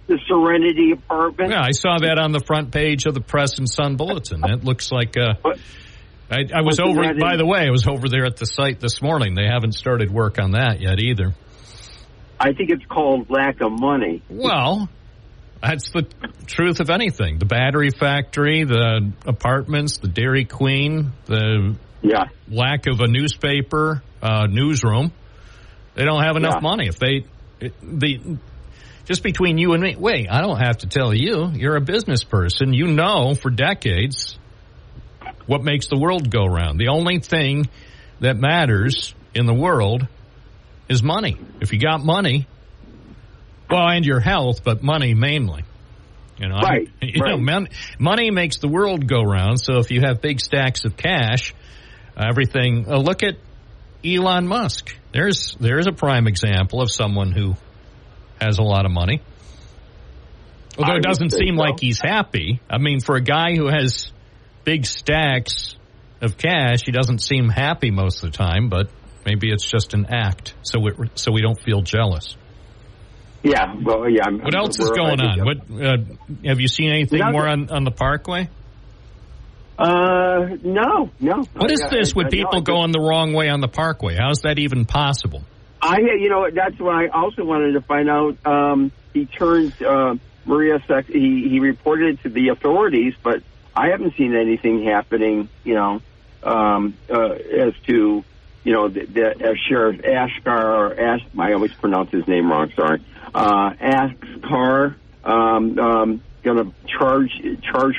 The Serenity apartment? Yeah, I saw that on the front page of the Press and Sun Bulletin. That looks like I was over, by the way, I was over there at the site this morning. They haven't started work on that yet either. I think it's called lack of money. Well, that's the truth of anything. The battery factory, the apartments, the Dairy Queen, the lack of a newspaper, newsroom. They don't have enough money. Just between you and me, wait, I don't have to tell you. You're a business person. You know for decades what makes the world go round. The only thing that matters in the world is money. If you got money, and your health, but money mainly. Right. Money makes the world go round. So if you have big stacks of cash, everything. Look at Elon Musk. There's a prime example of someone who has a lot of money. Although it doesn't seem like he's happy. I mean, for a guy who has big stacks of cash, he doesn't seem happy most of the time, but maybe it's just an act, so we don't feel jealous. Yeah, well, yeah. What else is going on? What have you seen anything more on the Parkway? No. What is this with people going the wrong way on the Parkway? How is that even possible? That's what I also wanted to find out. He turned Maria Sex. He reported it to the authorities, but I haven't seen anything happening. As to the Sheriff Ashkar I always pronounce his name wrong. Sorry, Ashkar. Going to charge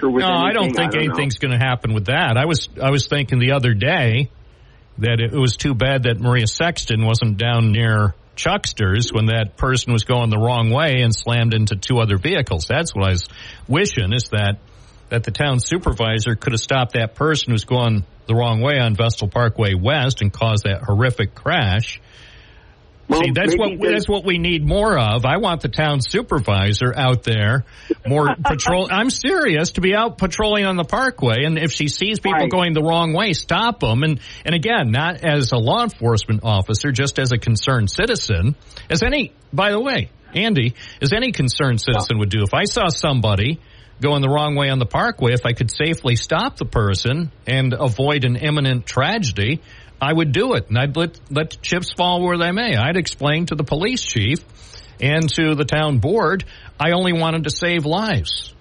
her with anything? No, I don't think anything's going to happen with that. I was thinking the other day that it was too bad that Maria Sexton wasn't down near Chuckster's when that person was going the wrong way and slammed into two other vehicles. That's what I was wishing, is that the town supervisor could have stopped that person who's going the wrong way on Vestal Parkway West and caused that horrific crash. Well, see, that's what we need more of. I want the town supervisor out there, more patrol. I'm serious, to be out patrolling on the Parkway, and if she sees people going the wrong way, stop them. And again, not as a law enforcement officer, just as a concerned citizen. By the way, Andy, as any concerned citizen would do. If I saw somebody going the wrong way on the Parkway, if I could safely stop the person and avoid an imminent tragedy, I would do it, and I'd let the chips fall where they may. I'd explain to the police chief and to the town board I only wanted to save lives.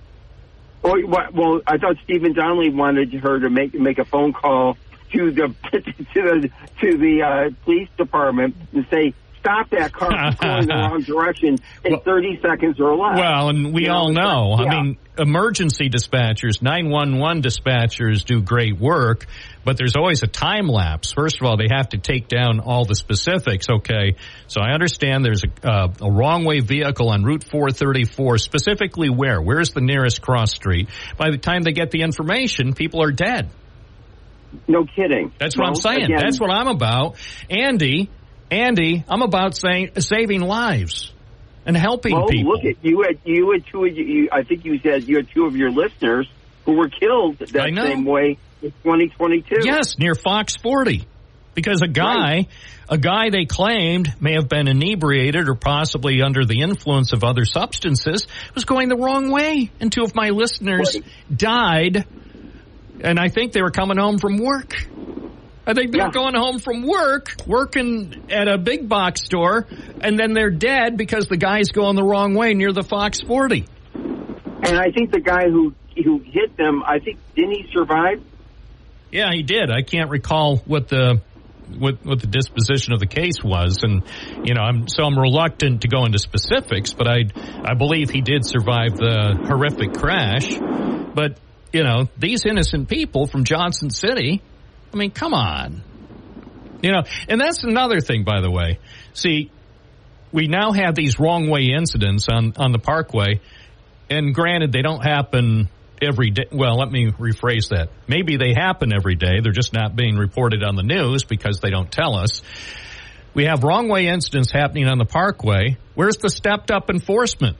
Well, I thought Stephen Donnelly wanted her to make a phone call to the police department and say, stop that car from going in the wrong direction in 30 seconds or less. Well, and we all know. Yeah. I mean, emergency dispatchers, 911 dispatchers do great work, but there's always a time lapse. First of all, they have to take down all the specifics. Okay, so I understand there's a wrong way vehicle on Route 434, specifically where? Where's the nearest cross street? By the time they get the information, people are dead. No kidding. That's what I'm saying. Again, that's what I'm about. Andy, I'm about saving lives and helping people. Look at you had two of you. I think you said you had two of your listeners who were killed that same way in 2022. Yes, near Fox 40, because a guy they claimed may have been inebriated or possibly under the influence of other substances was going the wrong way, and two of my listeners died. And I think they were coming home from work. I think they're going home from work, working at a big box store, and then they're dead because the guy's going the wrong way near the Fox 40. And I think the guy who hit them, didn't he survive? Yeah, he did. I can't recall what the disposition of the case was, and I'm reluctant to go into specifics, but I believe he did survive the horrific crash. But these innocent people from Johnson City, I mean, come on. And that's another thing, by the way. See, we now have these wrong way incidents on the Parkway, and granted, they don't happen every day. Well, let me rephrase that. Maybe they happen every day. They're just not being reported on the news because they don't tell us. We have wrong way incidents happening on the Parkway. Where's the stepped up enforcement?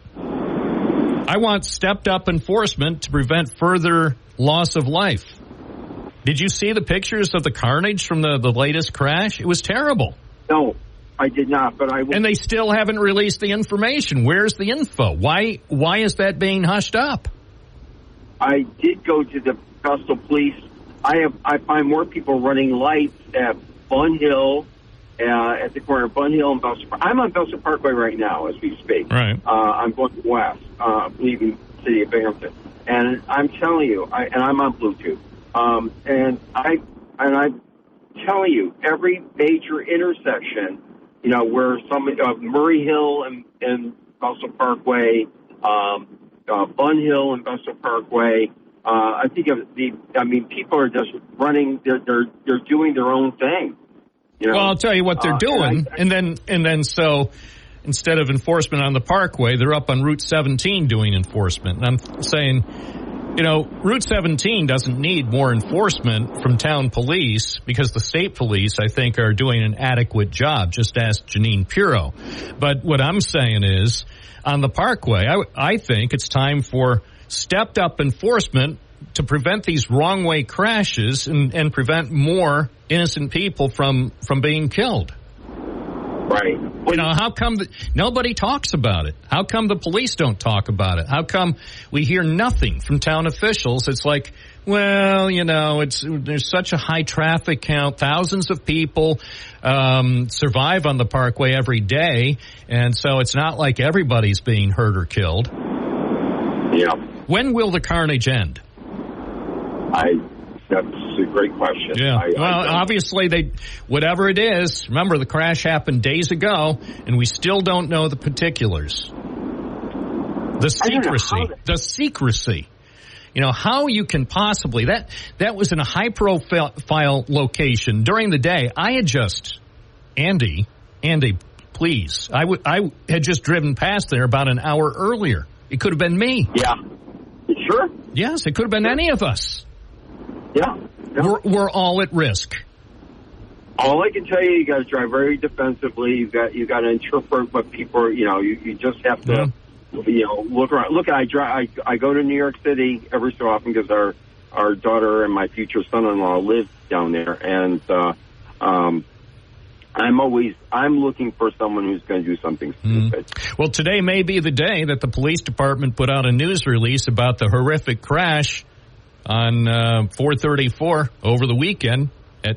I want stepped up enforcement to prevent further loss of life. Did you see the pictures of the carnage from the latest crash? It was terrible. No, I did not, but I will. And they still haven't released the information. Where's the info? Why is that being hushed up? I did go to the Vestal Police. I find more people running lights at Bun Hill, at the corner of Bun Hill and Vestal Park. I'm on Vestal Parkway right now as we speak. Right. I'm going west, leaving the city of Binghamton. And I'm telling you, and I'm on Bluetooth. And I'm telling you, every major intersection, where Murray Hill and Vestal Parkway, Bun Hill and Vestal Parkway, I think people are just running. They're doing their own thing. Well, I'll tell you what they're doing, and then so instead of enforcement on the Parkway, they're up on Route 17 doing enforcement. And I'm saying, Route 17 doesn't need more enforcement from town police because the state police, I think, are doing an adequate job. Just ask Janine Puro. But what I'm saying is, on the Parkway, I think it's time for stepped up enforcement to prevent these wrong way crashes and prevent more innocent people from being killed. Right. How come nobody talks about it? How come the police don't talk about it? How come we hear nothing from town officials? It's like Well, there's such a high traffic count. Thousands of people survive on the Parkway every day, and so it's not like everybody's being hurt or killed. Yeah. When will the carnage end? That's a great question. Yeah. Obviously, whatever it is, remember the crash happened days ago, and we still don't know the particulars. The secrecy. How you can possibly, that was in a high-profile location during the day. I had just, Andy, please, I had just driven past there about an hour earlier. It could have been me. Yeah. Sure. Yes, it could have been any of us. Yeah. We're all at risk. All I can tell you got to drive very defensively. You got to interpret what people, you just have to. Yeah. Look around. Look, I go to New York City every so often because our daughter and my future son-in-law live down there, and I'm looking for someone who's going to do something stupid. Well, today may be the day that the police department put out a news release about the horrific crash on 434 over the weekend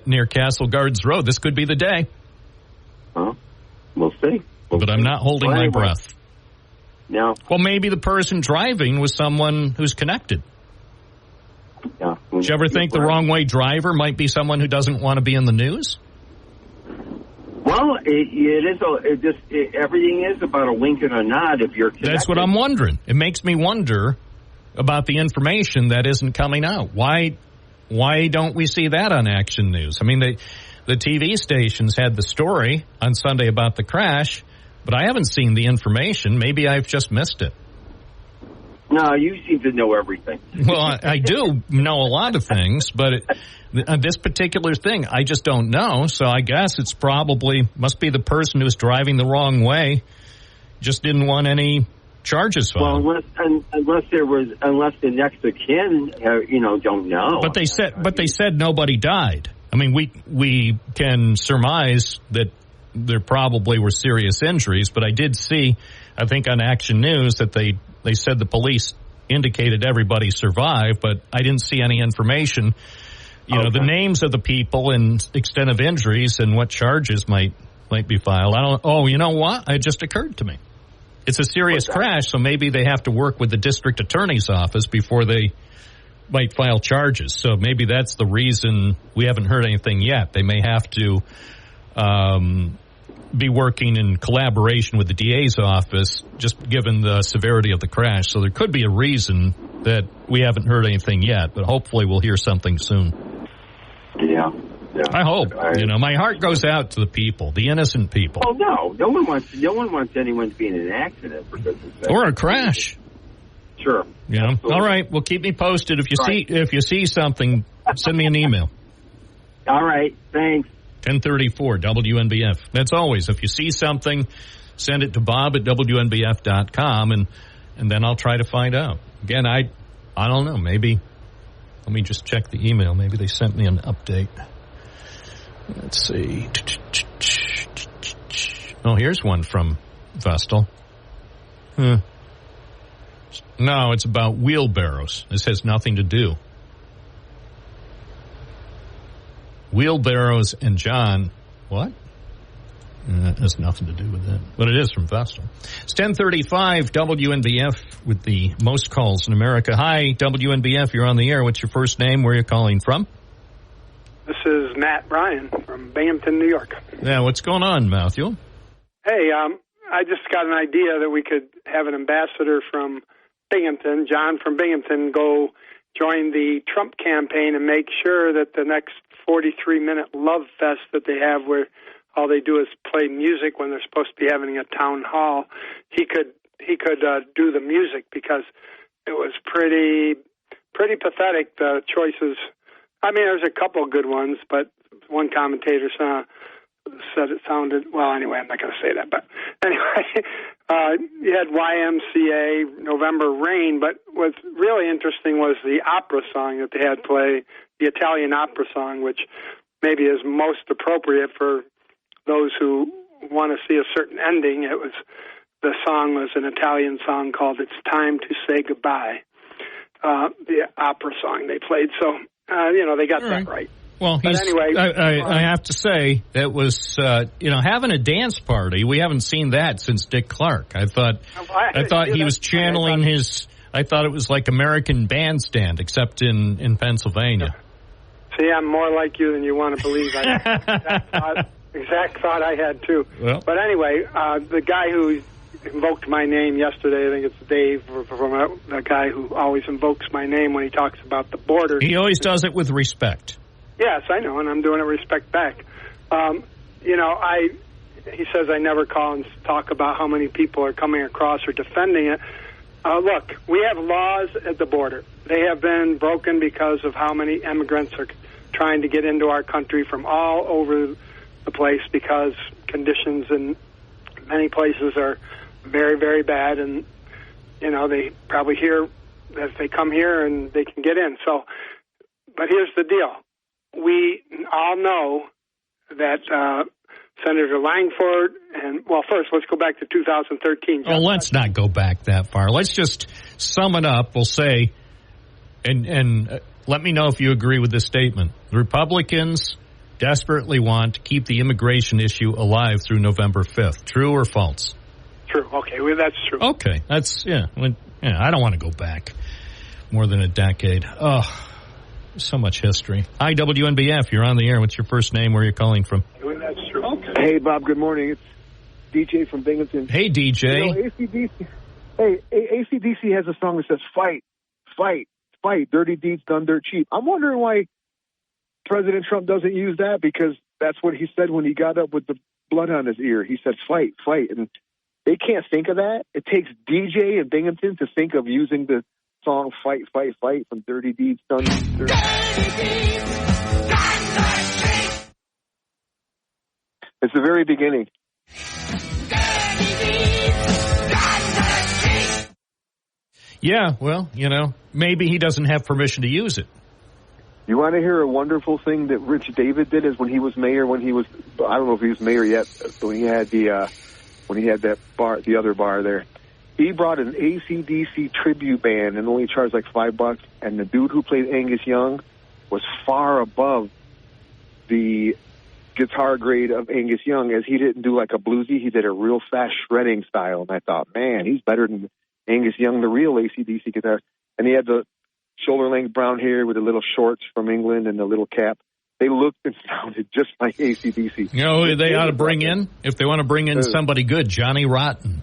near Castle Guards Road. This could be the day. We'll see. But I'm not holding my breath. No. Well, maybe the person driving was someone who's connected. Yeah. Did you ever think the wrong way driver might be someone who doesn't want to be in the news? Well, everything is about a wink and a nod if you're connected. That's what I'm wondering. It makes me wonder about the information that isn't coming out. Why don't we see that on Action News? I mean, the TV stations had the story on Sunday about the crash, but I haven't seen the information. Maybe I've just missed it. No, you seem to know everything. Well, I do know a lot of things, but this particular thing, I just don't know. So I guess it's must be the person who's driving the wrong way, just didn't want any charges filed. Well, unless the next of kin, don't know. But they said nobody died. I mean, we can surmise that there probably were serious injuries, but I did see, I think on Action News, that they said the police indicated everybody survived, but I didn't see any information. The names of the people and extent of injuries and what charges might be filed. You know what? It just occurred to me. It's a serious crash, so maybe they have to work with the district attorney's office before they might file charges. So maybe that's the reason we haven't heard anything yet. They may have to be working in collaboration with the DA's office, just given the severity of the crash. So there could be a reason that we haven't heard anything yet, but hopefully we'll hear something soon. Yeah. I hope. My heart goes out to the people, the innocent people. Oh no one wants anyone to be in an accident for goodness sake. Or a crash. Sure. All right. Well, keep me posted. If you see something, send me an email. All right. Thanks. 1034 WNBF. That's always, if you see something, send it to bob@WNBF.com, and then I'll try to find out. Again, I don't know. Maybe, let me just check the email. Maybe they sent me an update. Let's see. Oh, here's one from Vestal. No, it's about wheelbarrows. This has nothing to do. Wheelbarrows and John, what? That has nothing to do with that. But it is from Vestal. It's 1035 WNBF with the most calls in America. Hi, WNBF, you're on the air. What's your first name? Where are you calling from? This is Matt Bryan from Binghamton, New York. Yeah, what's going on, Matthew? Hey, I just got an idea that we could have an ambassador from Binghamton, John from Binghamton, go join the Trump campaign and make sure that the next 43-minute love fest that they have, where all they do is play music when they're supposed to be having a town hall, he could do the music, because it was pretty pathetic, the choices. I mean, there's a couple good ones, but one commentator said it sounded, well, anyway, I'm not going to say that. But anyway, you had YMCA, November Rain, but what's really interesting was the opera song that they had play, the Italian opera song, which maybe is most appropriate for those who want to see a certain ending. The song was an Italian song called It's Time to Say Goodbye. the opera song they played. So, they got that right. Well, anyway, I have to say that was having a dance party. We haven't seen that since Dick Clark. I thought he was channeling his. I thought it was like American Bandstand, except in Pennsylvania. See, I'm more like you than you want to believe. Exact thought I had too. Well. But anyway, the guy who invoked my name yesterday, I think it's Dave, from the guy who always invokes my name when he talks about the border. He always does it with respect. Yes, I know, and I'm doing it respect back. He says I never call and talk about how many people are coming across or defending it. Look, we have laws at the border. They have been broken because of how many immigrants are trying to get into our country from all over the place, because conditions in many places are very, very bad, and they probably hear that they come here and they can get in. So, but here's the deal: we all know that Senator Langford first let's go back to 2013. Well, let's not go back that far. Let's just sum it up. We'll say, and let me know if you agree with this statement. The Republicans desperately want to keep the immigration issue alive through November 5th. True or false? True. Okay, well, that's true. Okay, that's, I don't want to go back more than a decade. Oh, so much history. Hi, WNBF, you're on the air. What's your first name? Where are you calling from? That's true. Okay. Hey, Bob, good morning. It's DJ from Binghamton. Hey, DJ. AC/DC has a song that says, fight, fight, fight, dirty deeds done dirt cheap. I'm wondering why President Trump doesn't use that, because that's what he said when he got up with the blood on his ear. He said, fight, fight. And they can't think of that. It takes DJ and Binghamton to think of using the song Fight, Fight, Fight from Dirty Deeds Done Dirt Cheap. It's the very beginning. Yeah, well, maybe he doesn't have permission to use it. You want to hear a wonderful thing that Rich David did? Is when he was mayor. I don't know if he was mayor yet. When he had that bar, the other bar there, he brought an AC/DC tribute band and only charged like $5. And the dude who played Angus Young was far above the guitar grade of Angus Young, as he didn't do like a bluesy. He did a real fast shredding style. And I thought, man, he's better than Angus Young, the real AC/DC guitar. And he had the shoulder-length brown hair with the little shorts from England and the little cap. They looked and sounded just like AC/DC. They ought to bring in, if they want to bring in somebody good, Johnny Rotten.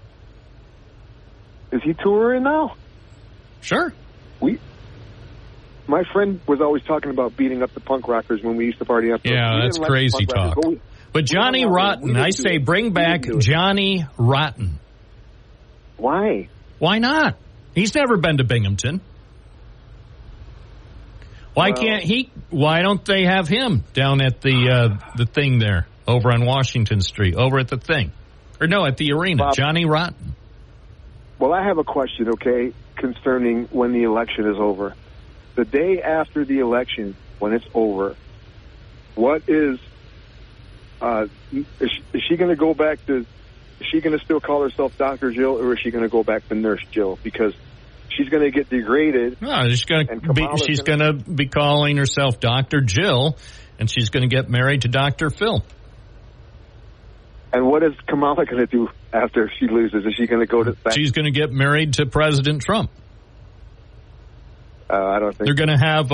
Is he touring now? Sure. My friend was always talking about beating up the punk rockers when we used to party up there. Yeah, that's crazy talk. But Johnny Rotten, I say bring back Johnny Rotten. Why? Why not? He's never been to Binghamton. Why don't they have him down at the thing there, over on Washington Street, over at the thing? Or no, at the arena, Bob, Johnny Rotten. Well, I have a question, okay, concerning when the election is over. The day after the election, when it's over, what is she going to go back to, is she going to still call herself Dr. Jill, or is she going to go back to Nurse Jill? Because she's going to get degraded. No, she's going to be calling herself Dr. Jill, and she's going to get married to Dr. Phil. And what is Kamala going to do after she loses? Is she going to go to... She's going to get married to President Trump. I don't think... They're going to have...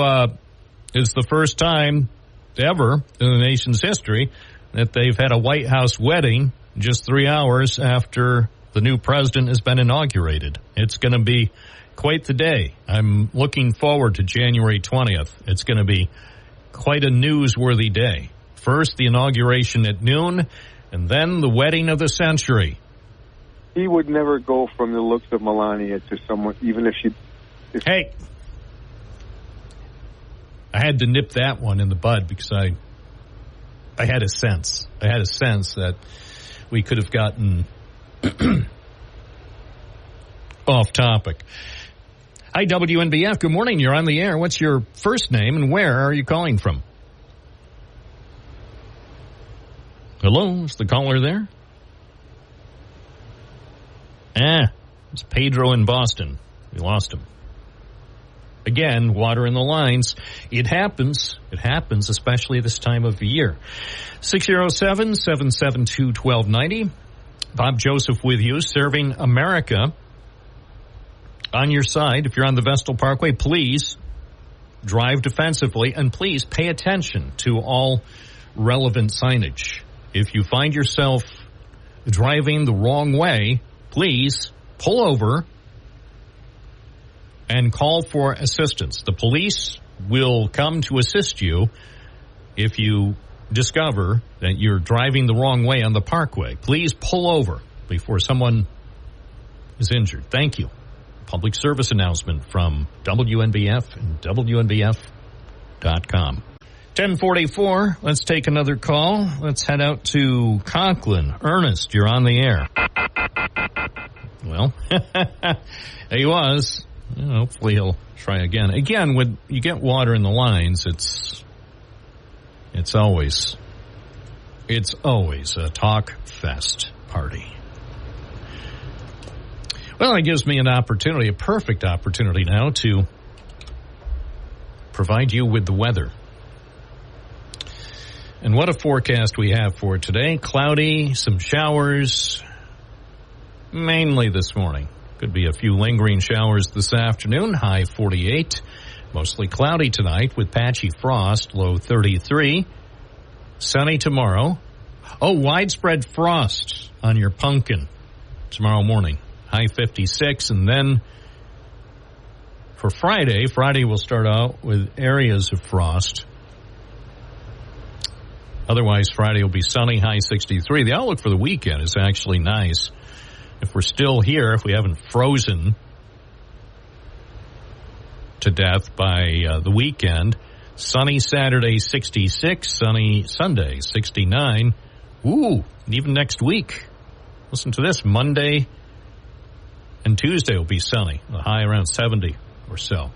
it's the first time ever in the nation's history that they've had a White House wedding just 3 hours after the new president has been inaugurated. It's going to be quite the day. I'm looking forward to January 20th. It's going to be quite a newsworthy day. First, the inauguration at noon, and then the wedding of the century. He would never go from the looks of Melania to someone, even if she... Hey! I had to nip that one in the bud because I had a sense. I had a sense that we could have gotten off topic. Hi, WNBF. Good morning. You're on the air. What's your first name and where are you calling from? Hello? Is the caller there? It's Pedro in Boston. We lost him. Again, water in the lines. It happens. It happens, especially this time of the year. 607-772-1290. Bob Joseph with you, serving America. On your side, if you're on the Vestal Parkway, please drive defensively and please pay attention to all relevant signage. If you find yourself driving the wrong way, please pull over and call for assistance. The police will come to assist you if you discover that you're driving the wrong way on the parkway. Please pull over before someone is injured. Thank you. Public service announcement from WNBF and WNBF.com. 1044, let's take another call. Let's head out to Conklin. Ernest, you're on the air. Well, there he was. Hopefully he'll try again. Again, when you get water in the lines, it's always a talk fest party. Well, it gives me an opportunity, a perfect opportunity now to provide you with the weather. And what a forecast we have for today. Cloudy, some showers, mainly this morning. Could be a few lingering showers this afternoon, high 48. Mostly cloudy tonight with patchy frost, low 33. Sunny tomorrow. Oh, widespread frost on your pumpkin tomorrow morning, high 56. And then for Friday will start out with areas of frost. Otherwise, Friday will be sunny, high 63. The outlook for the weekend is actually nice. If we're still here, if we haven't frozen to death by the weekend, sunny Saturday, 66, sunny Sunday, 69. Ooh, and even next week. Listen to this, Monday and Tuesday will be sunny, a high around 70 or so.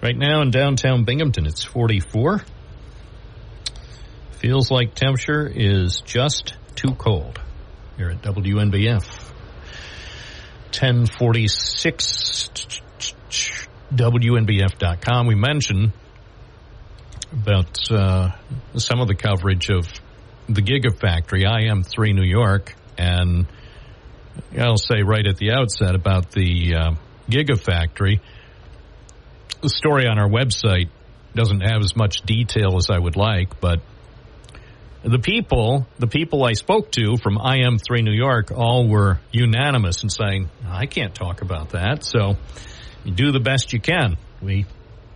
Right now in downtown Binghamton, it's 44. Feels like temperature is just too cold here at WNBF. 1046 WNBF.com. We mentioned about some of the coverage of the Gigafactory, IM3 New York, and I'll say right at the outset about the Gigafactory. The story on our website doesn't have as much detail as I would like, but the people I spoke to from IM3 New York all were unanimous in saying, I can't talk about that. So you do the best you can. We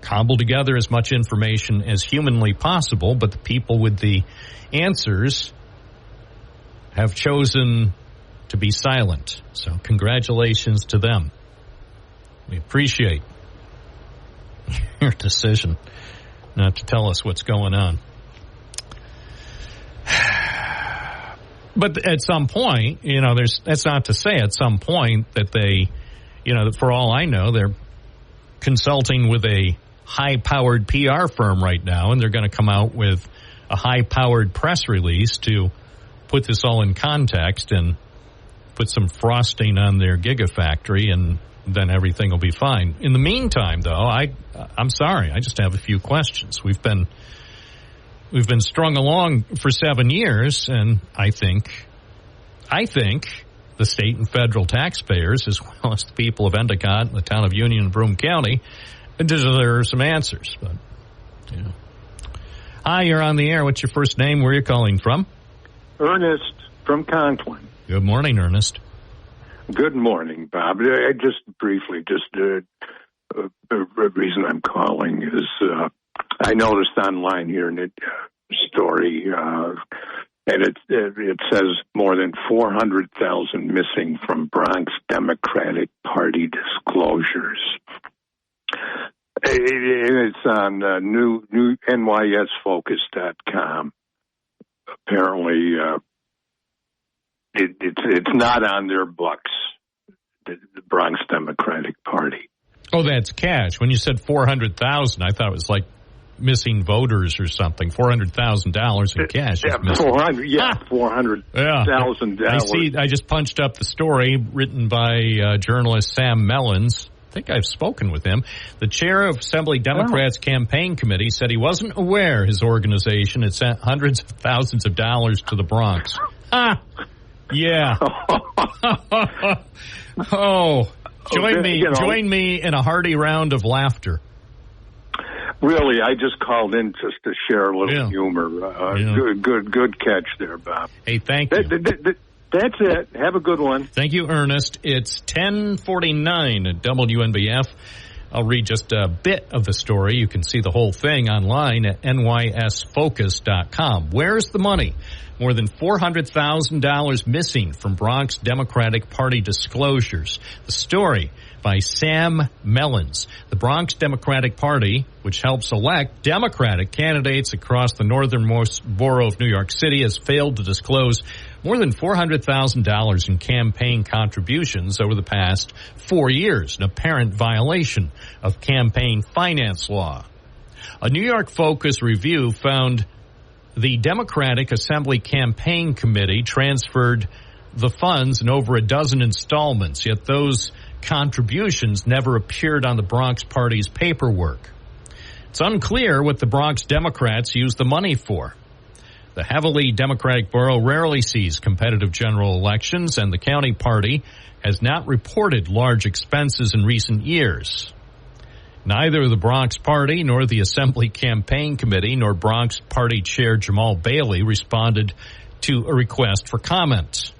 cobble together as much information as humanly possible, but the people with the answers have chosen to be silent. So congratulations to them. We appreciate your decision not to tell us what's going on. But at some point, that's not to say at some point that they, for all I know, they're consulting with a high-powered PR firm right now, and they're going to come out with a high-powered press release to put this all in context and put some frosting on their Gigafactory, and then everything will be fine. In the meantime, though, I'm sorry, I just have a few questions. We've been strung along for 7 years, and I think the state and federal taxpayers, as well as the people of Endicott and the town of Union and Broome County, deserve some answers. But, Hi, you're on the air. What's your first name? Where are you calling from? Ernest from Conklin. Good morning, Ernest. Good morning, Bob. I just briefly, the reason I'm calling is I noticed online here in the story, and it says more than 400,000 missing from Bronx Democratic Party disclosures. It's on new NYSFocus.com. Apparently, it's not on their books, the Bronx Democratic Party. Oh, that's cash. When you said 400,000, I thought it was like missing voters or something. $400,000 in cash. $400,000. I see. I just punched up the story written by journalist Sam Mellons think I've spoken with him. The chair of Assembly Democrats' campaign committee said he wasn't aware his organization had sent hundreds of thousands of dollars to the Bronx. Ah, yeah. Join me in a hearty round of laughter. Really, I just called in just to share a little humor. Good catch there, Bob. Hey, thank you. That's it. Have a good one. Thank you, Ernest. It's 10:49 at WNBF. I'll read just a bit of the story. You can see the whole thing online at nysfocus.com. Where's the money? More than $400,000 missing from Bronx Democratic Party disclosures. The story by Sam Mellons. The Bronx Democratic Party, which helps elect Democratic candidates across the northernmost borough of New York City, has failed to disclose more than $400,000 in campaign contributions over the past 4 years, an apparent violation of campaign finance law. A New York Focus review found the Democratic Assembly Campaign Committee transferred the funds in over a dozen installments, yet those contributions never appeared on the Bronx Party's paperwork. It's unclear what the Bronx Democrats used the money for. The heavily Democratic borough rarely sees competitive general elections, and the county party has not reported large expenses in recent years. Neither the Bronx Party nor the Assembly Campaign Committee nor Bronx Party Chair Jamal Bailey responded to a request for comment.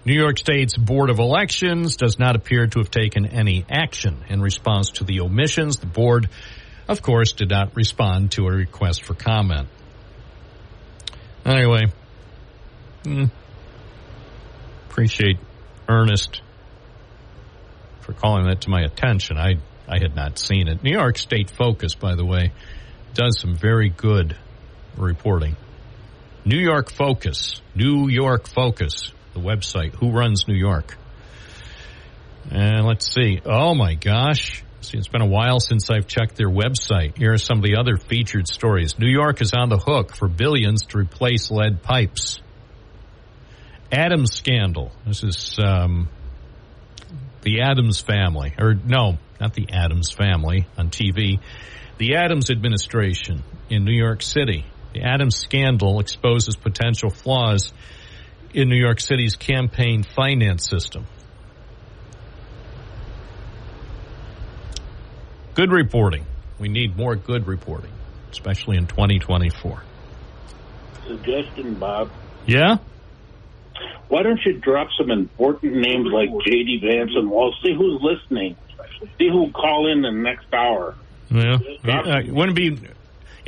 New York State's Board of Elections does not appear to have taken any action in response to the omissions. The board, of course, did not respond to a request for comment. Anyway, appreciate Ernest for calling that to my attention. I had not seen it. New York State Focus, by the way, does some very good reporting. New York Focus, the website. Who runs New York? And let's see. Oh, my gosh. See, it's been a while since I've checked their website. Here are some of the other featured stories. New York is on the hook for billions to replace lead pipes. Adams scandal. This is the Adams family. Or no, not the Adams family on TV. The Adams administration in New York City. The Adams scandal exposes potential flaws in New York City's campaign finance system. Good reporting. We need more good reporting, especially in 2024. Suggestion, Bob. Yeah? Why don't you drop some important names like J.D. Vance and we'll see who's listening. See who'll call in the next hour. Yeah. Wouldn't be...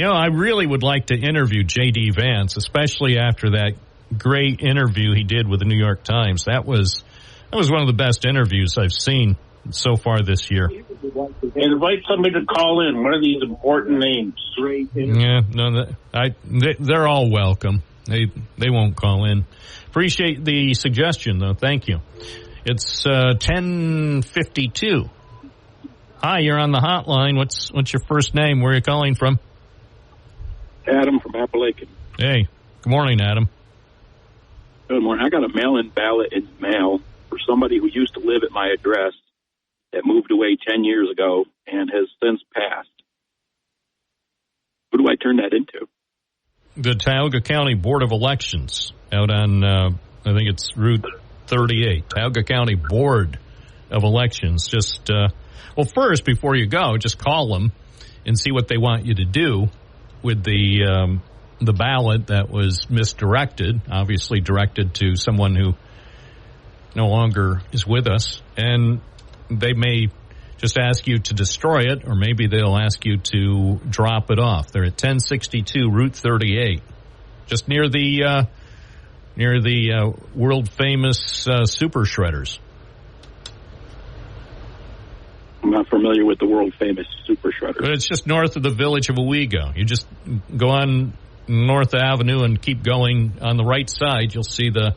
I really would like to interview J.D. Vance, especially after that great interview he did with the New York Times. That was one of the best interviews I've seen so far this year. Invite somebody to call in. One of these important names. Yeah, no, they're all welcome. They won't call in. Appreciate the suggestion, though. Thank you. It's 10:52. Hi, you're on the hotline. What's your first name? Where are you calling from? Adam from Appalachian. Hey, good morning, Adam. Good morning. I got a mail-in ballot in the mail for somebody who used to live at my address that moved away 10 years ago and has since passed. Who do I turn that into? The Tioga County Board of Elections out on, I think it's Route 38. Tioga County Board of Elections. Just, first, before you go, just call them and see what they want you to do with the ballot that was misdirected, obviously directed to someone who no longer is with us. And they may just ask you to destroy it, or maybe they'll ask you to drop it off. They're at 1062 Route 38, just near the world famous super shredders. I'm not familiar with the world famous super shredders. But it's just north of the village of Owego. You just go on North Avenue and keep going on the right side. You'll see the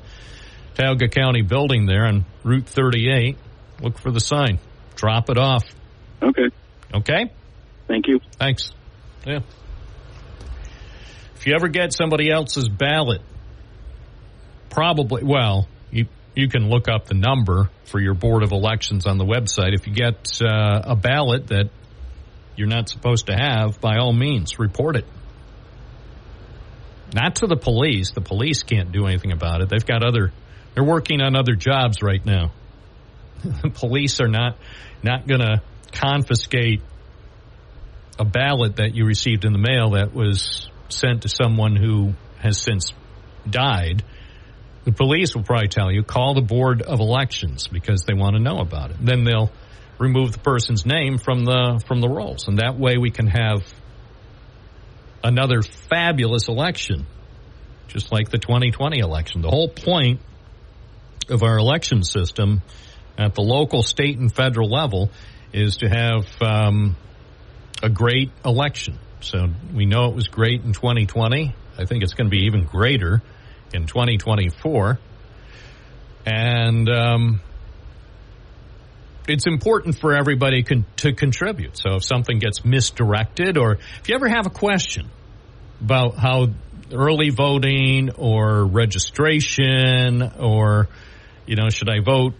Tioga County building there on Route 38. Look for the sign. Drop it off. Okay. Okay? Thank you. Thanks. Yeah. If you ever get somebody else's ballot, probably, You can look up the number for your Board of Elections on the website. If you get a ballot that you're not supposed to have, by all means, report it. Not to the police. The police can't do anything about it. They're working on other jobs right now. The police are not going to confiscate a ballot that you received in the mail that was sent to someone who has since died. The police will probably tell you, call the Board of Elections because they want to know about it. Then they'll remove the person's name from the rolls. And that way we can have another fabulous election, just like the 2020 election. The whole point of our election system at the local, state, and federal level is to have a great election. So we know it was great in 2020. I think it's going to be even greater in 2024. And it's important for everybody to contribute. So if something gets misdirected, or if you ever have a question about how early voting or registration or, should I vote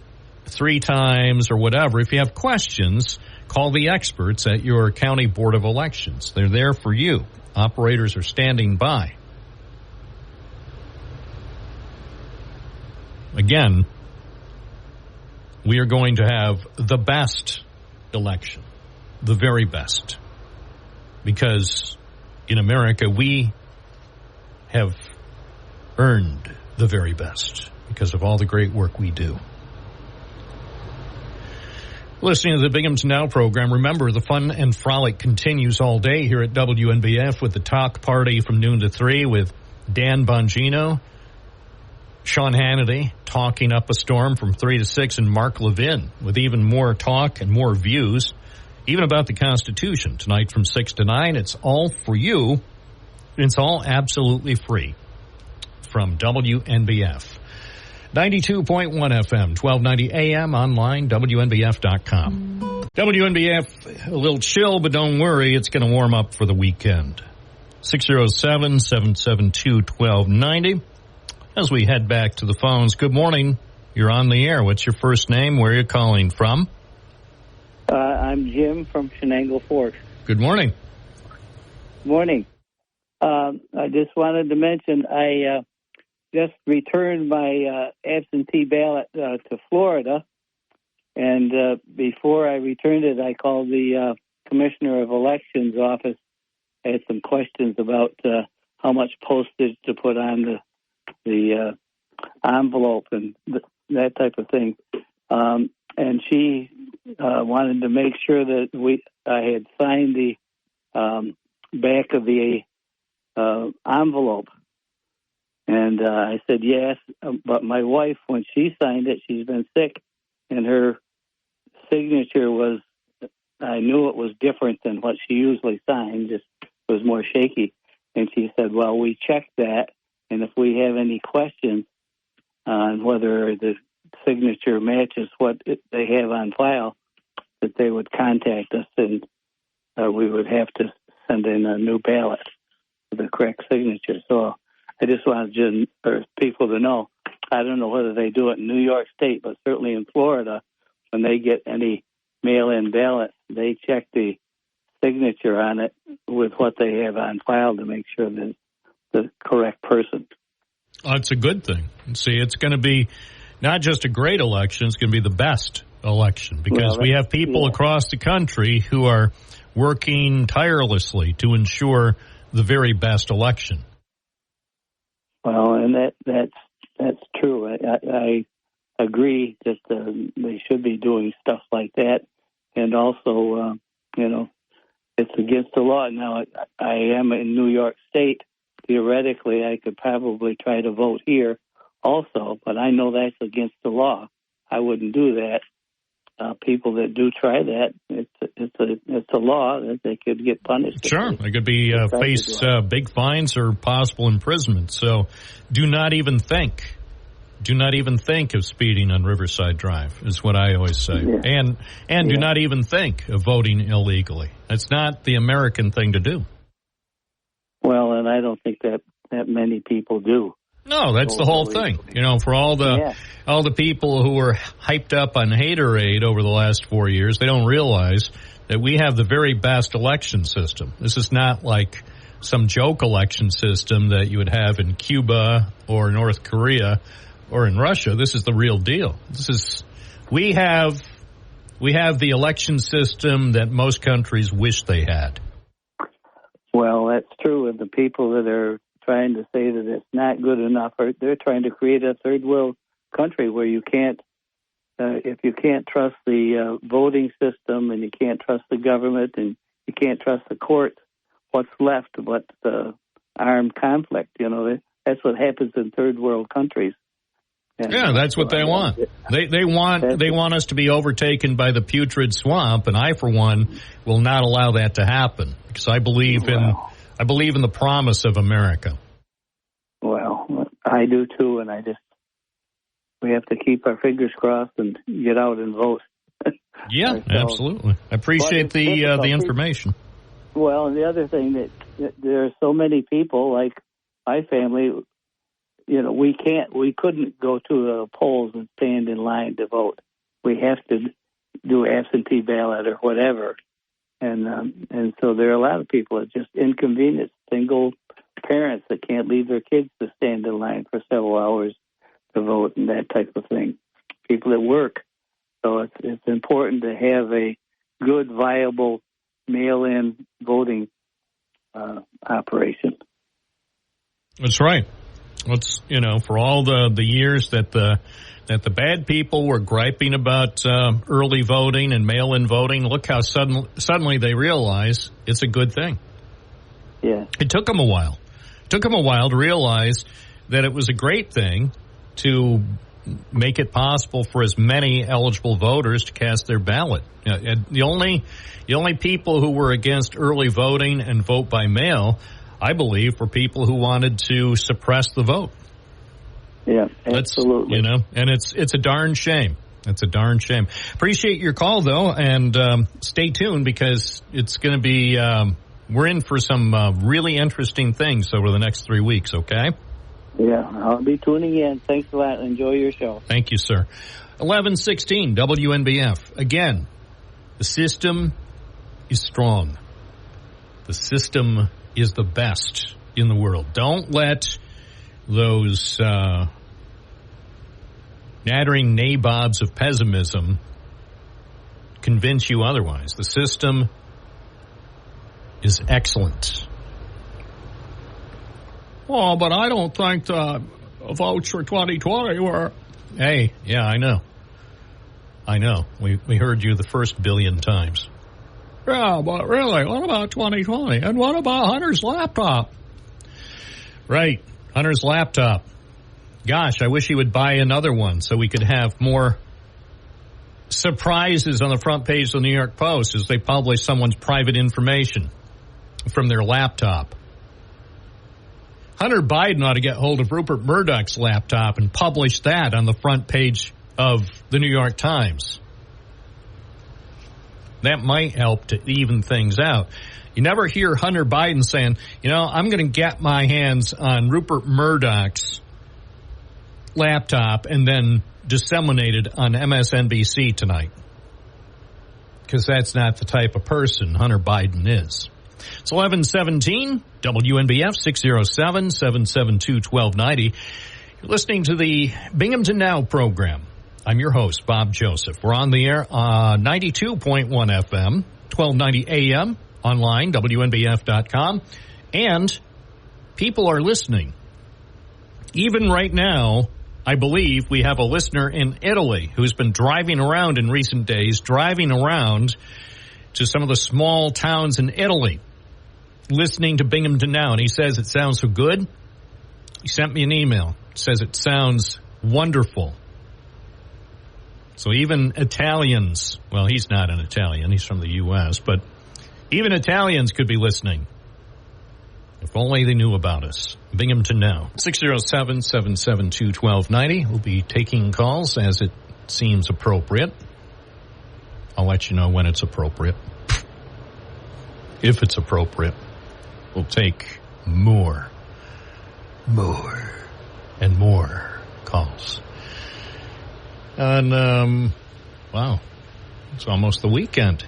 3 times or whatever, if you have questions, call the experts at your county Board of Elections. They're there for you. Operators are standing by. Again, we are going to have the best election, the very best, because in America we have earned the very best because of all the great work we do. Listening to the Binghamton Now program, remember the fun and frolic continues all day here at WNBF with the Talk Party from noon to 3 with Dan Bongino, Sean Hannity talking up a storm from 3 to 6, and Mark Levin with even more talk and more views, even about the Constitution. Tonight from 6 to 9, it's all for you. It's all absolutely free from WNBF. 92.1 FM, 1290 AM, online, WNBF.com. WNBF, a little chill, but don't worry, it's going to warm up for the weekend. 607-772-1290. As we head back to the phones, good morning. You're on the air. What's your first name? Where are you calling from? I'm Jim from Shenango Fork. Good morning. Morning. I just wanted to mention I just returned my absentee ballot to Florida, and before I returned it, I called the Commissioner of Elections office. I had some questions about how much postage to put on the envelope and that type of thing. And she wanted to make sure that I had signed the back of the envelope. And I said yes, but my wife, when she signed it, she's been sick, and her signature was, I knew it was different than what she usually signed, just was more shaky. And she said, well, we checked that, and if we have any questions on whether the signature matches what they have on file, that they would contact us, and we would have to send in a new ballot with the correct signature. So I just wanted people to know. I don't know whether they do it in New York State, but certainly in Florida, when they get any mail-in ballot, they check the signature on it with what they have on file to make sure that it's the correct person. It's a good thing. See, it's going to be not just a great election, it's going to be the best election, because we have people across the country who are working tirelessly to ensure the very best election. Well, and that's true. I agree that they should be doing stuff like that, and also, it's against the law. Now, I am in New York State. Theoretically, I could probably try to vote here also, but I know that's against the law. I wouldn't do that. People that do try that, it's a law that they could get punished. Sure, they could be face big fines or possible imprisonment. So, do not even think of speeding on Riverside Drive. Is what I always say. Yeah. And do not even think of voting illegally. That's not the American thing to do. Well, and I don't think that many people do. No, that's the whole thing. You know, for all the people who were hyped up on Haterade over the last 4 years, they don't realize that we have the very best election system. This is not like some joke election system that you would have in Cuba or North Korea or in Russia. This is the real deal. We have the election system that most countries wish they had. Well, that's true. And the people that are trying to say that it's not good enough, they're trying to create a third world country where you can't, if you can't trust the voting system and you can't trust the government and you can't trust the courts, what's left but armed conflict? You know, that's what happens in third world countries. And that's what they want. They want us to be overtaken by the putrid swamp, and I, for one, will not allow that to happen because I believe in the promise of America. Well, I do too, and we have to keep our fingers crossed and get out and vote. Yeah, absolutely. I appreciate the information. Well, and the other thing that there are so many people like my family. You know, we couldn't go to the polls and stand in line to vote. We have to do absentee ballot or whatever. And so there are a lot of people that just inconvenience single parents that can't leave their kids to stand in line for several hours to vote and that type of thing. People that work. So it's important to have a good, viable mail-in voting operation. That's right. Let's, for all the years that the bad people were griping about early voting and mail-in voting, look how suddenly they realize it's a good thing. Yeah. It took them a while. It took them a while to realize that it was a great thing to make it possible for as many eligible voters to cast their ballot. The only people who were against early voting and vote by mail, I believe, were people who wanted to suppress the vote. Yeah, absolutely. And it's a darn shame. It's a darn shame. Appreciate your call, though, and stay tuned because it's going to be, we're in for some really interesting things over the next 3 weeks, okay? Yeah, I'll be tuning in. Thanks a lot. Enjoy your show. Thank you, sir. 11:16 WNBF. Again, the system is strong. The system is the best in the world. Don't let those nattering nabobs of pessimism convince you otherwise. The system is excellent. Oh, but I don't think the votes for 2020 were... Hey, yeah, I know. We heard you the first billion times. Yeah, but really, what about 2020? And what about Hunter's laptop? Right, Hunter's laptop. Gosh, I wish he would buy another one so we could have more surprises on the front page of the New York Post as they publish someone's private information from their laptop. Hunter Biden ought to get hold of Rupert Murdoch's laptop and publish that on the front page of the New York Times. That might help to even things out. You never hear Hunter Biden saying, I'm going to get my hands on Rupert Murdoch's laptop and then disseminate it on MSNBC tonight. Because that's not the type of person Hunter Biden is. It's 11:17, WNBF 607-772-1290. You're listening to the Binghamton Now program. I'm your host, Bob Joseph. We're on the air, 92.1 FM, 1290 AM, online, WNBF.com. And people are listening. Even right now, I believe we have a listener in Italy who's been driving around in recent days, driving around to some of the small towns in Italy, listening to Binghamton Now. And he says it sounds so good. He sent me an email. It says it sounds wonderful. So even Italians, well, he's not an Italian. He's from the U.S., but even Italians could be listening. If only they knew about us. Binghamton Now. 607-772-1290. We'll be taking calls as it seems appropriate. I'll let you know when it's appropriate. If it's appropriate. We'll take more and more calls. And, wow, it's almost the weekend.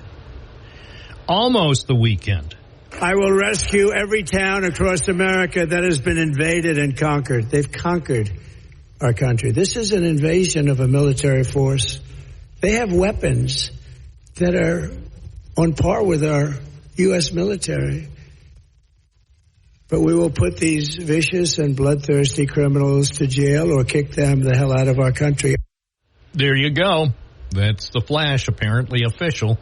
Almost the weekend. I will rescue every town across America that has been invaded and conquered. They've conquered our country. This is an invasion of a military force. They have weapons that are on par with our U.S. military. But we will put these vicious and bloodthirsty criminals to jail or kick them the hell out of our country. There you go. That's the Flash, apparently official,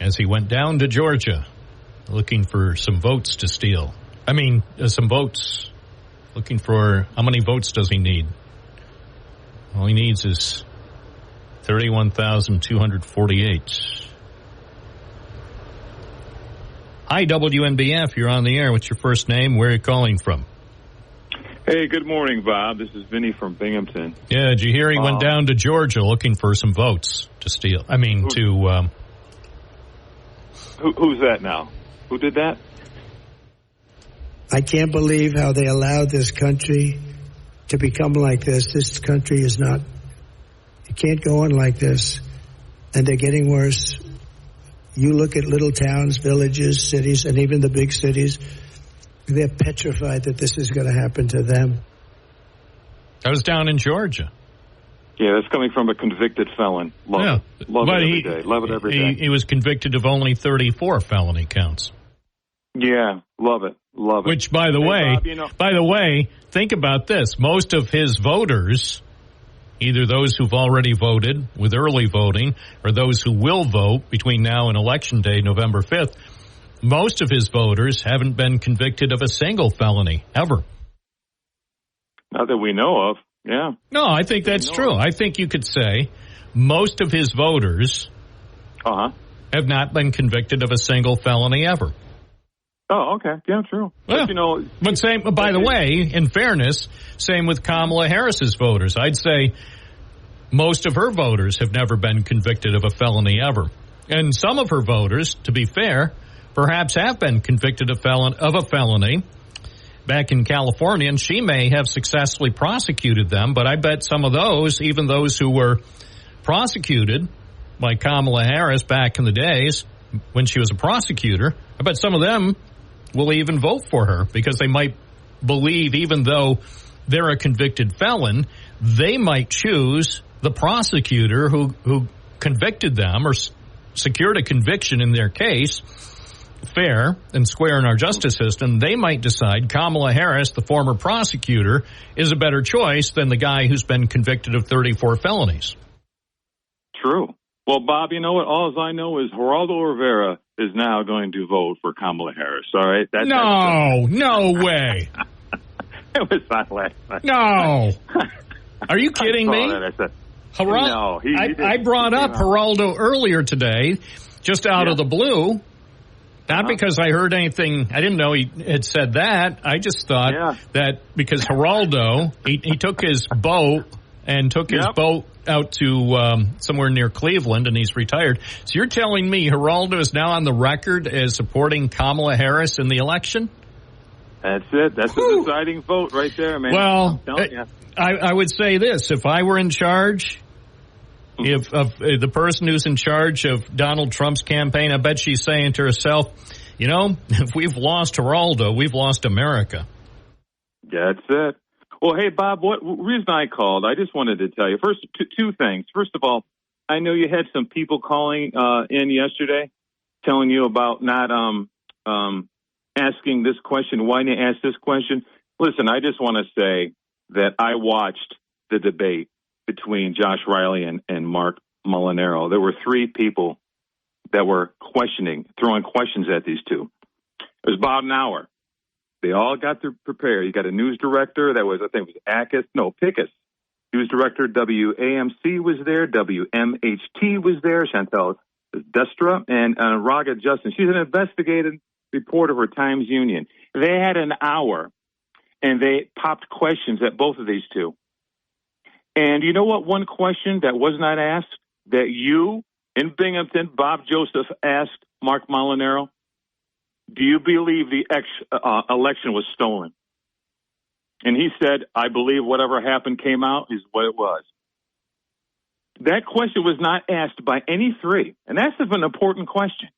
as he went down to Georgia looking for some votes to steal. I mean, some votes. Looking for, how many votes does he need? All he needs is 31,248. Hi, WNBF. You're on the air. What's your first name? Where are you calling from? Hey, good morning, Bob. This is Vinny from Binghamton. Yeah, did you hear he went down to Georgia looking for some votes to steal? I mean, Who's that now? Who did that? I can't believe how they allowed this country to become like this. This country is not, it can't go on like this. And they're getting worse. You look at little towns, villages, cities, and even the big cities, they're petrified that this is going to happen to them. I was down in Georgia. Yeah, that's coming from a convicted felon. Love it. Love it every day. Love it every day. He was convicted of only 34 felony counts. Yeah, love it. Love it. Which, by the way, think about this. Most of his voters, either those who've already voted with early voting or those who will vote between now and Election Day, November 5th, most of his voters haven't been convicted of a single felony ever. Not that we know of, yeah. No, I think that's true. I think you could say most of his voters have not been convicted of a single felony ever. Oh, okay. Yeah, true. Yeah. But same, by the way, in fairness, same with Kamala Harris's voters. I'd say most of her voters have never been convicted of a felony ever. And some of her voters, to be fair, perhaps have been convicted of a felony back in California, and she may have successfully prosecuted them, but I bet some of those, even those who were prosecuted by Kamala Harris back in the days when she was a prosecutor, I bet some of them will even vote for her because they might believe, even though they're a convicted felon, they might choose the prosecutor who convicted them or secured a conviction in their case fair and square in our justice system. They might decide Kamala Harris, the former prosecutor, is a better choice than the guy who's been convicted of 34 felonies. True. Well, Bob, you know what? All I know is Geraldo Rivera is now going to vote for Kamala Harris. All right? No way. It was not last night. No. Are you kidding me? I said, no. I brought up Geraldo earlier today, just out of the blue. Not because I heard anything. I didn't know he had said that. I just thought that because Geraldo, he took his boat and took his boat out to somewhere near Cleveland, and he's retired. So you're telling me Geraldo is now on the record as supporting Kamala Harris in the election? That's it. That's the deciding vote right there, man. Well, I would say this. If I were in charge, if the person who's in charge of Donald Trump's campaign, I bet she's saying to herself, you know, if we've lost Geraldo, we've lost America. That's it. Well, hey, Bob, what reason I called, I just wanted to tell you, first, two things. First of all, I know you had some people calling in yesterday telling you about not asking this question. Why didn't you ask this question? Listen, I just want to say that I watched the debate between Josh Riley and Mark Molinaro. There were three people that were throwing questions at these two. It was about an hour. They all got to prepare. You got a news director that was, I think it was Pickus. News director, WAMC was there. WMHT was there. Chantel Destra and Raga Justin. She's an investigative reporter for Times Union. They had an hour, and they popped questions at both of these two. And you know what? One question that was not asked that you in Binghamton, Bob Joseph, asked Mark Molinaro, do you believe the election was stolen? And he said, I believe whatever happened came out is what it was. That question was not asked by any three. And that's an important question.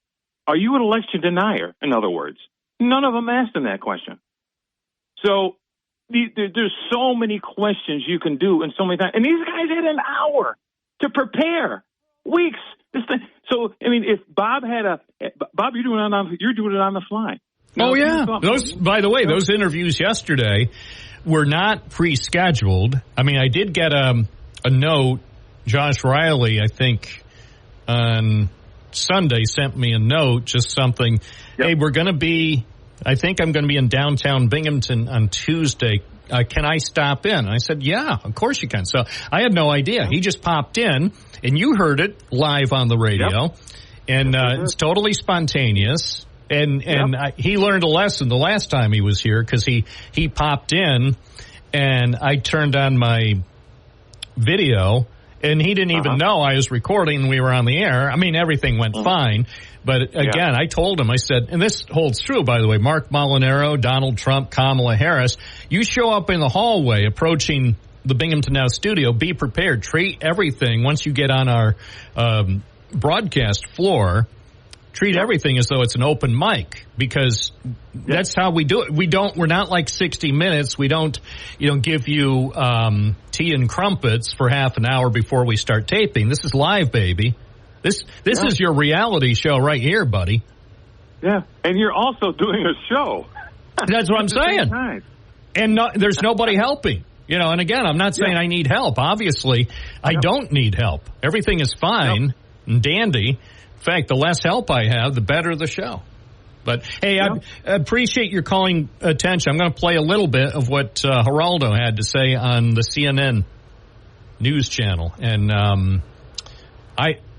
Are you an election denier, in other words? None of them asked him that question. So there's so many questions you can do in so many times. And these guys had an hour to prepare. Weeks. So, I mean, if Bob Bob, you're doing it on the fly. Oh, yeah. By the way, those interviews yesterday were not pre-scheduled. I mean, I did get a note. Josh Riley, I think, on Sunday sent me a note, just something. Yep. Hey, I think I'm going to be in downtown Binghamton on Tuesday. Can I stop in? And I said, yeah, of course you can. So I had no idea. He just popped in, and you heard it live on the radio. Yep. And it's totally spontaneous. And he learned a lesson the last time he was here, because he popped in, and I turned on my video, and he didn't even know I was recording and we were on the air. I mean, everything went fine. But again, I told him, I said, and this holds true, by the way, Mark Molinaro, Donald Trump, Kamala Harris, you show up in the hallway approaching the Binghamton Now studio, be prepared. Treat everything, once you get on our broadcast floor, treat everything as though it's an open mic, because that's how we do it. We're not like 60 Minutes. We don't, give you tea and crumpets for half an hour before we start taping. This is live, baby. This is your reality show right here, buddy. Yeah, and you're also doing a show. That's what I'm saying. And there's nobody helping. And again, I'm not saying I need help. Obviously, I don't need help. Everything is fine and dandy. In fact, the less help I have, the better the show. But, hey, I appreciate your calling attention. I'm going to play a little bit of what Geraldo had to say on the CNN news channel. And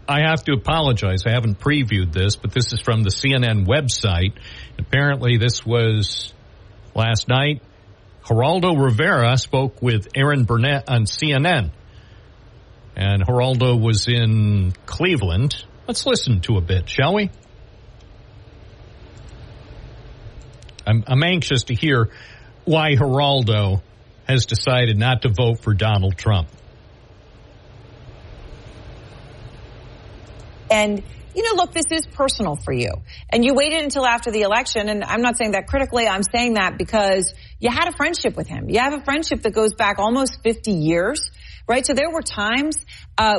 I have to apologize. I haven't previewed this, but this is from the CNN website. Apparently, this was last night. Geraldo Rivera spoke with Aaron Burnett on CNN. And Geraldo was in Cleveland. Let's listen to a bit, shall we? I'm anxious to hear why Geraldo has decided not to vote for Donald Trump. And, look, this is personal for you. And you waited until after the election, and I'm not saying that critically. I'm saying that because you had a friendship with him. You have a friendship that goes back almost 50 years, right? So there were times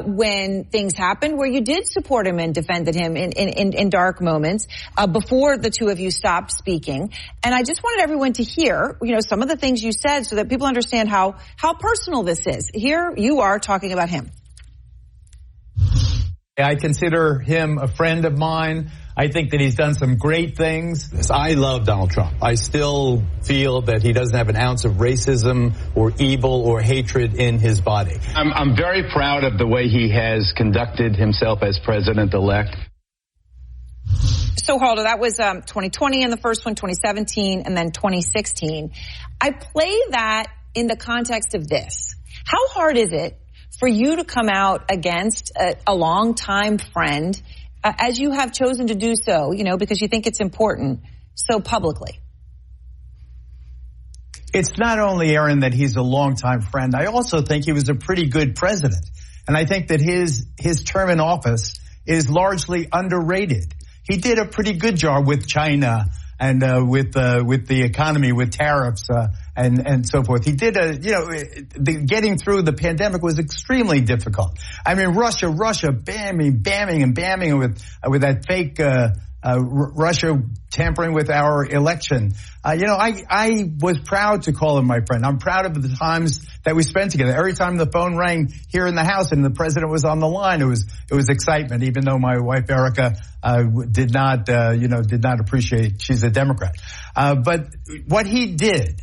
when things happened where you did support him and defended him in dark moments before the two of you stopped speaking. And I just wanted everyone to hear, some of the things you said so that people understand how personal this is. Here you are talking about him. I consider him a friend of mine. I think that he's done some great things. I love Donald Trump. I still feel that he doesn't have an ounce of racism or evil or hatred in his body. I'm very proud of the way he has conducted himself as president-elect. So, Geraldo, that was 2020 in the first one, 2017, and then 2016. I play that in the context of this. How hard is it for you to come out against a longtime friend, as you have chosen to do so, because you think it's important, so publicly? It's not only, Aaron, that he's a longtime friend. I also think he was a pretty good president. And I think that his term in office is largely underrated. He did a pretty good job with China and with the economy, with tariffs and so forth. He did getting through the pandemic was extremely difficult. I mean, Russia bamming with that fake Russia tampering with our election. I was proud to call him my friend. I'm proud of the times that we spent together. Every time the phone rang here in the house and the president was on the line, it was excitement, even though my wife Erica did not appreciate. She's a Democrat. But what he did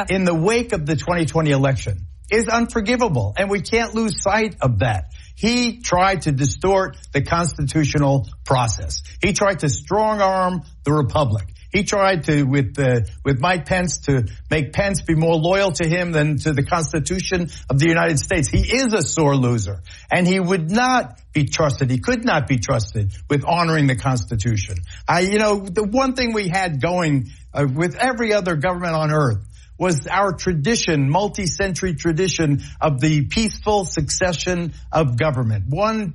in the wake of the 2020 election is unforgivable, and we can't lose sight of that. He tried to distort the constitutional process. He tried to strong-arm the republic. He tried to, with Mike Pence, to make Pence be more loyal to him than to the Constitution of the United States. He is a sore loser, and he would not be trusted. He could not be trusted with honoring the Constitution. The one thing we had going with every other government on earth was our tradition, multi-century tradition of the peaceful succession of government. One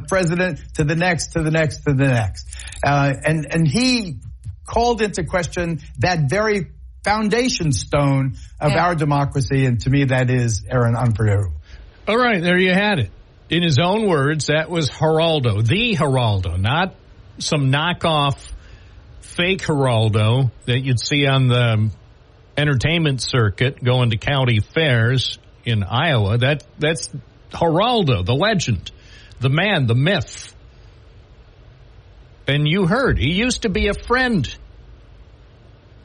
president to the next, to the next, to the next. And he called into question that very foundation stone of our democracy, and to me that is, Aaron, unforgivable. All right, there you had it. In his own words, that was Geraldo, the Geraldo, not some knockoff fake Geraldo that you'd see on the entertainment circuit going to county fairs in Iowa. That's Geraldo, the legend, the man, the myth. And you heard, he used to be a friend.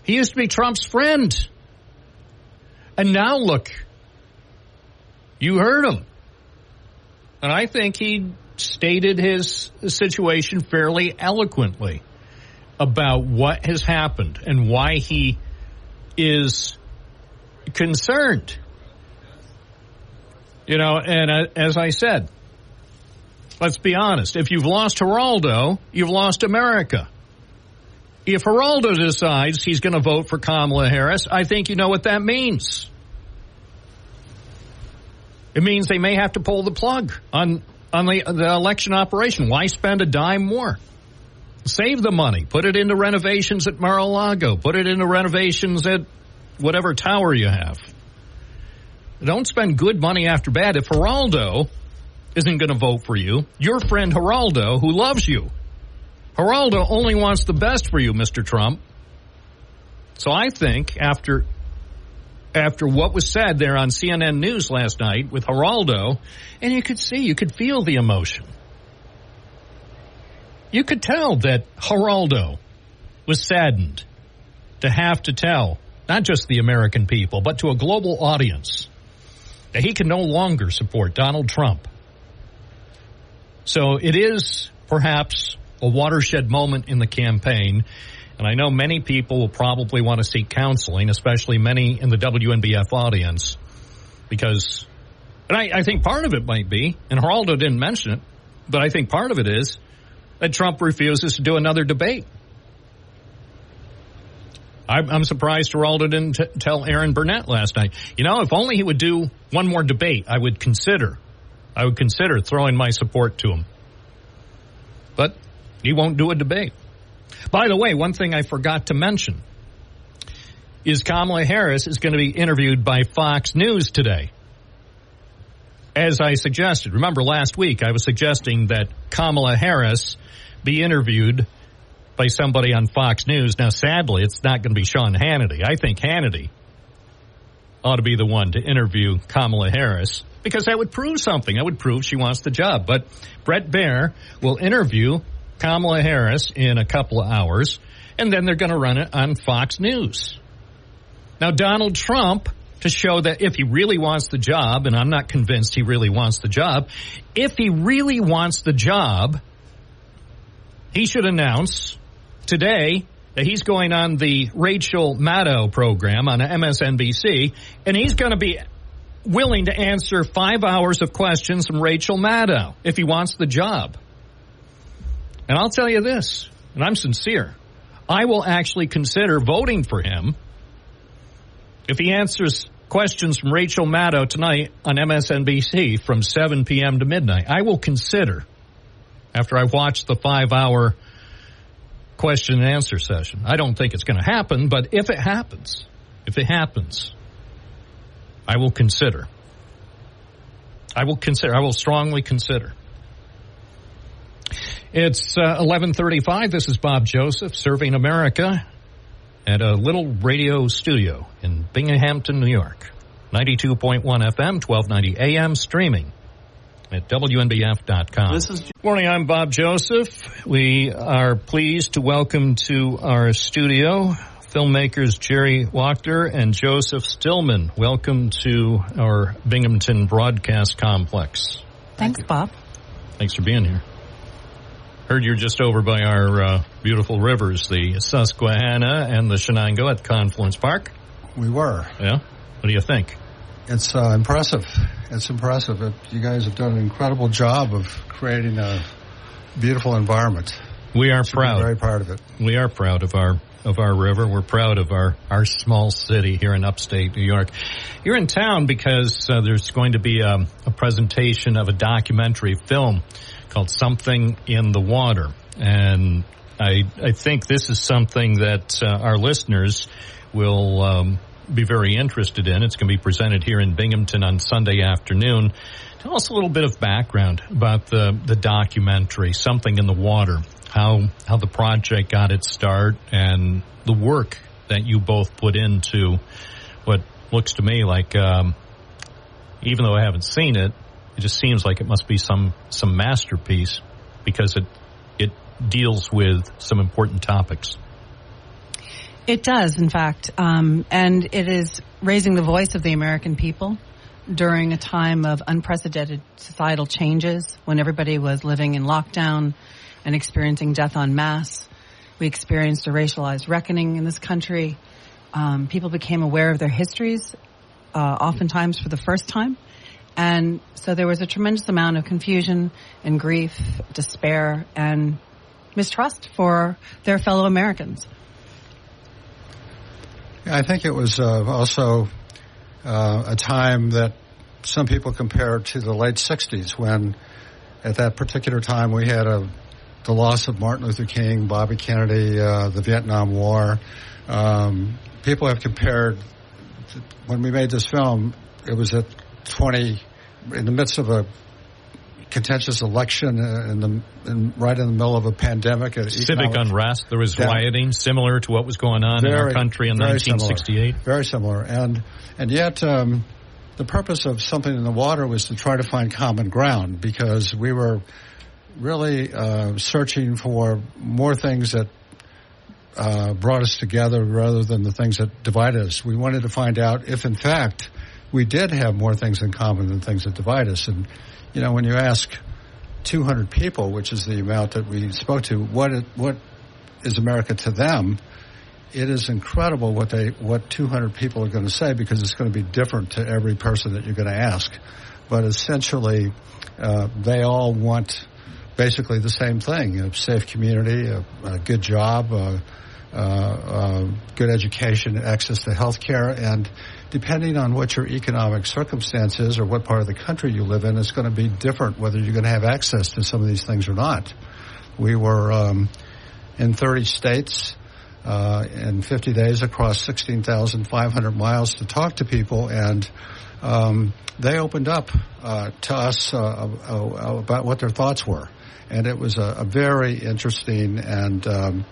He used to be Trump's friend. And now look, you heard him. And I think he stated his situation fairly eloquently about what has happened and why he is concerned. You know, and as I said, let's be honest. If you've lost Geraldo, you've lost America. If Geraldo decides he's going to vote for Kamala Harris, I think you know what that means. It means they may have to pull the plug on the election operation. Why spend a dime more? Save the money. Put it into renovations at Mar-a-Lago. Put it into renovations at whatever tower you have. Don't spend good money after bad. If Geraldo isn't going to vote for you, your friend Geraldo, who loves you, Geraldo only wants the best for you, Mr. Trump. So I think after what was said there on CNN News last night with Geraldo, and you could feel the emotion. You could tell that Geraldo was saddened to have to tell not just the American people, but to a global audience that he can no longer support Donald Trump. So it is perhaps a watershed moment in the campaign. And I know many people will probably want to seek counseling, especially many in the WNBF audience, because, and I think part of it might be, and Geraldo didn't mention it, but I think part of it is that Trump refuses to do another debate. I'm surprised Geraldo didn't tell Aaron Burnett last night. You know, if only he would do one more debate, I would consider throwing my support to him. But he won't do a debate. By the way, one thing I forgot to mention is Kamala Harris is going to be interviewed by Fox News today. As I suggested, remember last week I was suggesting that Kamala Harris be interviewed by somebody on Fox News. Now, sadly, it's not going to be Sean Hannity. I think Hannity ought to be the one to interview Kamala Harris because that would prove something. That would prove she wants the job. But Brett Baer will interview Kamala Harris in a couple of hours, and then they're going to run it on Fox News. Now, Donald Trump, to show that if he really wants the job, and I'm not convinced he really wants the job, if he really wants the job, he should announce today that he's going on the Rachel Maddow program on MSNBC, and he's going to be willing to answer 5 hours of questions from Rachel Maddow if he wants the job. And I'll tell you this, and I'm sincere, I will actually consider voting for him if he answers questions from Rachel Maddow tonight on MSNBC from 7 p.m. to midnight. I will consider, after I've watched the 5-hour question and answer session. I don't think it's going to happen, but if it happens, I will consider. I will strongly consider. It's 11:35. This is Bob Joseph serving America at a little radio studio in Binghamton, New York. 92.1 FM, 1290 AM, streaming at WNBF.com. Morning, I'm Bob Joseph. We are pleased to welcome to our studio filmmakers Jerry Wachter and Joseph Stillman. Welcome to our Binghamton broadcast complex. Thanks, Bob. Thanks for being here. Heard you're just over by our beautiful rivers, the Susquehanna and the Shenango at Confluence Park. We were. Yeah? What do you think? It's impressive. It's impressive. You guys have done an incredible job of creating a beautiful environment. We are proud. Very proud of it. We are proud of our river. We're proud of our small city here in upstate New York. You're in town because there's going to be a presentation of a documentary film called Something in the Water. And I think this is something that our listeners will be very interested in. It's going to be presented here in Binghamton on Sunday afternoon. Tell us a little bit of background about the documentary, Something in the Water, how the project got its start, and the work that you both put into what looks to me like, even though I haven't seen it, it just seems like it must be some masterpiece because it deals with some important topics. It does, in fact, and it is raising the voice of the American people during a time of unprecedented societal changes when everybody was living in lockdown and experiencing death en masse. We experienced a racialized reckoning in this country. People became aware of their histories, oftentimes for the first time. And so there was a tremendous amount of confusion and grief, despair, and mistrust for their fellow Americans. I think it was also a time that some people compare to the late 60s when at that particular time we had the loss of Martin Luther King, Bobby Kennedy, the Vietnam War. People have compared, when we made this film, it was in the midst of a contentious election right in the middle of a pandemic. Civic unrest. There was rioting similar to what was going on in our country in 1968. Very similar. And yet the purpose of Something in the Water was to try to find common ground because we were really searching for more things that brought us together rather than the things that divide us. We wanted to find out if, in fact, we did have more things in common than things that divide us. And you know, when you ask 200 people, which is the amount that we spoke to, what is America to them, it is incredible what 200 people are going to say because it's going to be different to every person that you're going to ask. But essentially, they all want basically the same thing: a safe community, a good job, good education, access to health care, and depending on what your economic circumstance is or what part of the country you live in, it's going to be different whether you're going to have access to some of these things or not. We were in 30 states in 50 days across 16,500 miles to talk to people, and they opened up to us about what their thoughts were. And it was a very interesting and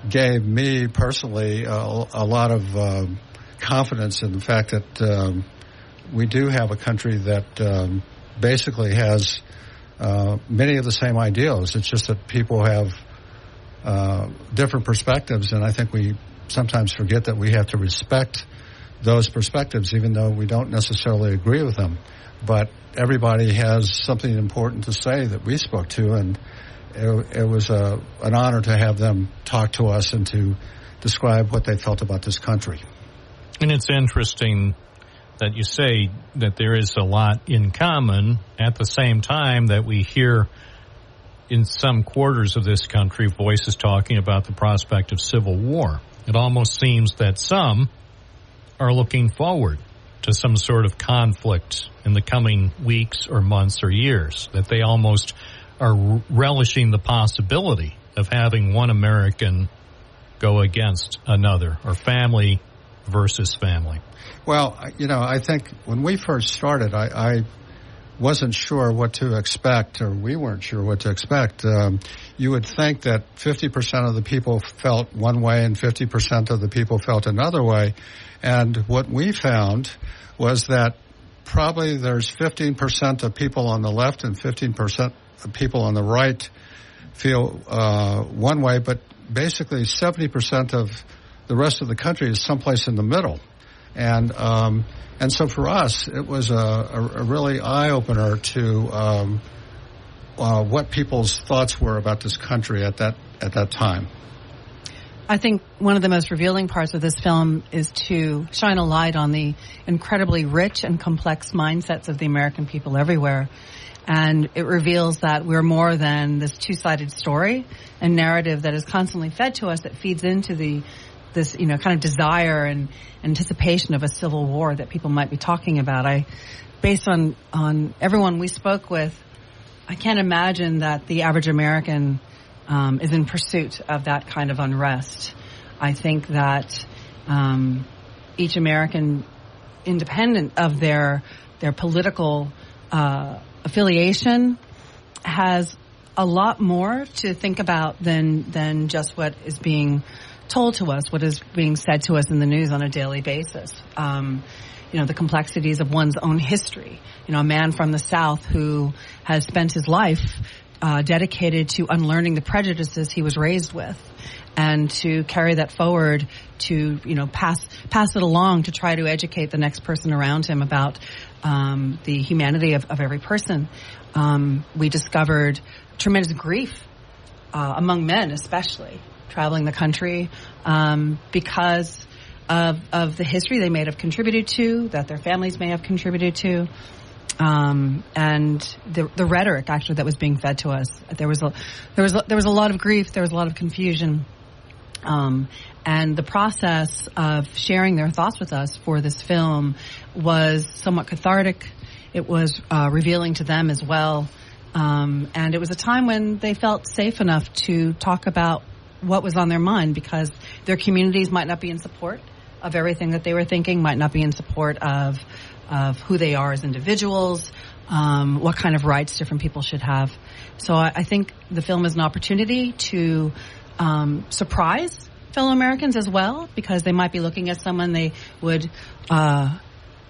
gave me personally a lot of confidence in the fact that we do have a country that basically has many of the same ideals. It's just that people have different perspectives, and I think we sometimes forget that we have to respect those perspectives, even though we don't necessarily agree with them. But everybody has something important to say that we spoke to, and it was an honor to have them talk to us and to describe what they felt about this country. And it's interesting that you say that there is a lot in common at the same time that we hear in some quarters of this country voices talking about the prospect of civil war. It almost seems that some are looking forward to some sort of conflict in the coming weeks or months or years, that they almost are relishing the possibility of having one American go against another, or family versus family. Well, you know, I think when we first started, I wasn't sure what to expect, or we weren't sure what to expect. You would think that 50% of the people felt one way and 50% of the people felt another way. And what we found was that probably there's 15% of people on the left and 15% of people on the right feel one way, but basically 70% of the rest of the country is someplace in the middle. And so for us, it was a really eye-opener to what people's thoughts were about this country at that time. I think one of the most revealing parts of this film is to shine a light on the incredibly rich and complex mindsets of the American people everywhere. And it reveals that we're more than this two-sided story and narrative that is constantly fed to us that feeds into this kind of desire and anticipation of a civil war that people might be talking about. Based on everyone we spoke with, I can't imagine that the average American is in pursuit of that kind of unrest. I think that each American, independent of their political affiliation, has a lot more to think about than just what is being told to us, what is being said to us in the news on a daily basis. The complexities of one's own history. A man from the South who has spent his life dedicated to unlearning the prejudices he was raised with, and to carry that forward to, pass it along to try to educate the next person around him about the humanity of every person. We discovered tremendous grief among men, especially traveling the country, because of the history they may have contributed to, that their families may have contributed to, and the rhetoric actually that was being fed to us. There was a lot of grief. There was a lot of confusion, and the process of sharing their thoughts with us for this film was somewhat cathartic. It was revealing to them as well, and it was a time when they felt safe enough to talk about what was on their mind, because their communities might not be in support of everything that they were thinking, might not be in support of who they are as individuals, what kind of rights different people should have. So I think the film is an opportunity to surprise fellow Americans as well, because they might be looking at someone they would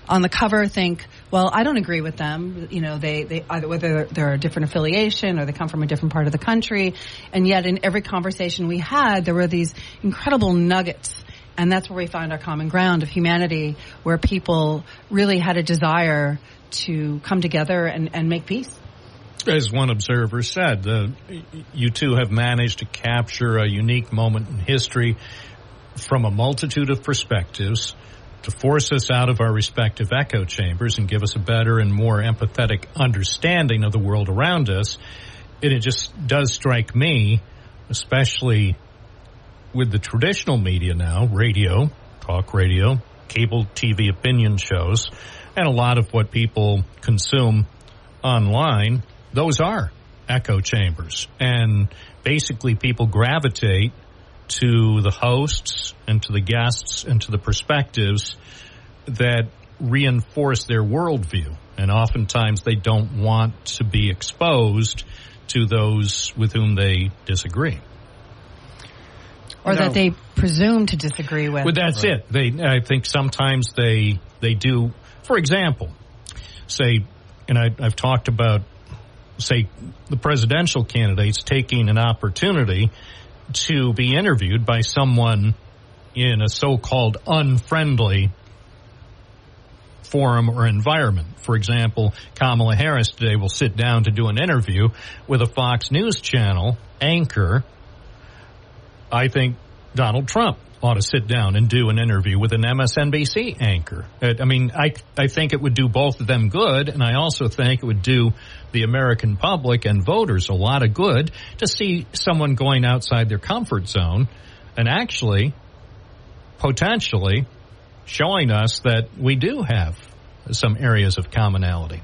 on the cover think, well, I don't agree with them. They either, whether they're a different affiliation or they come from a different part of the country. And yet in every conversation we had, there were these incredible nuggets. And that's where we found our common ground of humanity, where people really had a desire to come together and make peace. As one observer said, you two have managed to capture a unique moment in history from a multitude of perspectives to force us out of our respective echo chambers and give us a better and more empathetic understanding of the world around us. And it just does strike me, especially with the traditional media now, radio, talk radio, cable TV opinion shows, and a lot of what people consume online, those are echo chambers. And basically people gravitate to the hosts and to the guests and to the perspectives that reinforce their worldview. And oftentimes they don't want to be exposed to those with whom they disagree. Or that they presume to disagree with. Well, that's it. I think sometimes they do. For example, say, and I've talked about, say, the presidential candidates taking an opportunity to be interviewed by someone in a so-called unfriendly forum or environment. For example, Kamala Harris today will sit down to do an interview with a Fox News Channel anchor. I think Donald Trump ought to sit down and do an interview with an MSNBC anchor. I think it would do both of them good, and I also think it would do the American public and voters a lot of good to see someone going outside their comfort zone and actually, potentially, showing us that we do have some areas of commonality.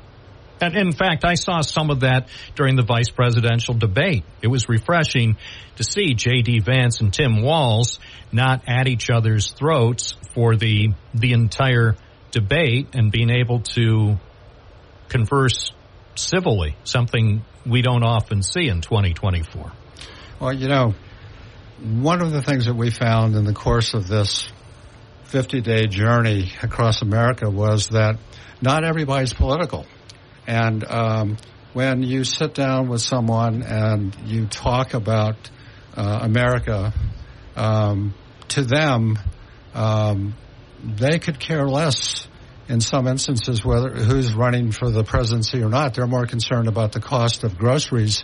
And in fact, I saw some of that during the vice presidential debate. It was refreshing to see J.D. Vance and Tim Walz not at each other's throats for the entire debate and being able to converse civilly, something we don't often see in 2024. Well, one of the things that we found in the course of this 50-day journey across America was that not everybody's political. And when you sit down with someone and you talk about America, to them, they could care less in some instances whether who's running for the presidency or not. They're more concerned about the cost of groceries,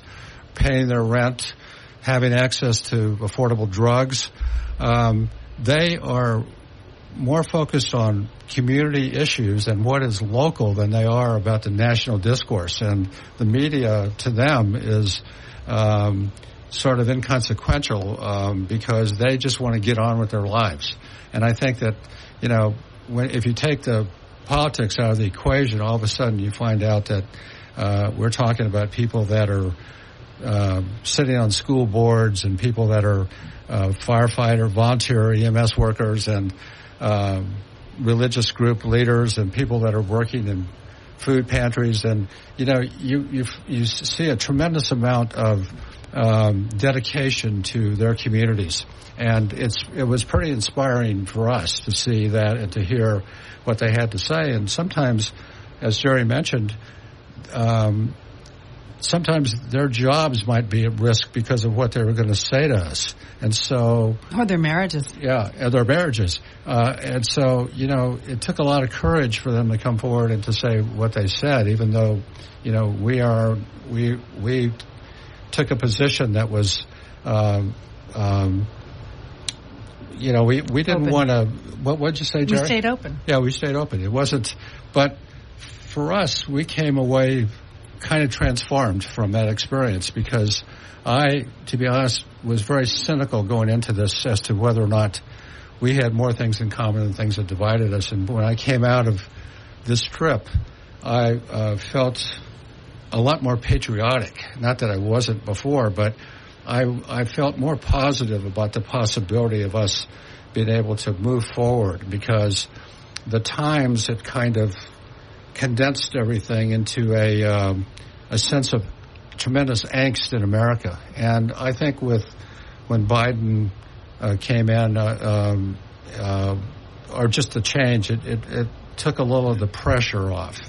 paying their rent, having access to affordable drugs. They are more focused on community issues and what is local than they are about the national discourse. And the media, to them, is sort of inconsequential because they just want to get on with their lives. And I think that, if you take the politics out of the equation, all of a sudden you find out that we're talking about people that are sitting on school boards and people that are firefighter, volunteer EMS workers, and religious group leaders, and people that are working in food pantries. And you see a tremendous amount of dedication to their communities, and it was pretty inspiring for us to see that and to hear what they had to say. And sometimes, as Jerry mentioned, sometimes their jobs might be at risk because of what they were going to say to us. And so... Or their marriages. Yeah, their marriages. And so, it took a lot of courage for them to come forward and to say what they said, even though, we took a position that was, we didn't want to... What did you say, Jerry? We stayed open. Yeah, we stayed open. It wasn't... But for us, we came away kind of transformed from that experience because I, to be honest, was very cynical going into this as to whether or not we had more things in common than things that divided us. And when I came out of this trip, I felt a lot more patriotic. Not that I wasn't before, but I felt more positive about the possibility of us being able to move forward because the times had kind of condensed everything into a sense of tremendous angst in America. And I think when Biden came in, or just the change, it took a little of the pressure off.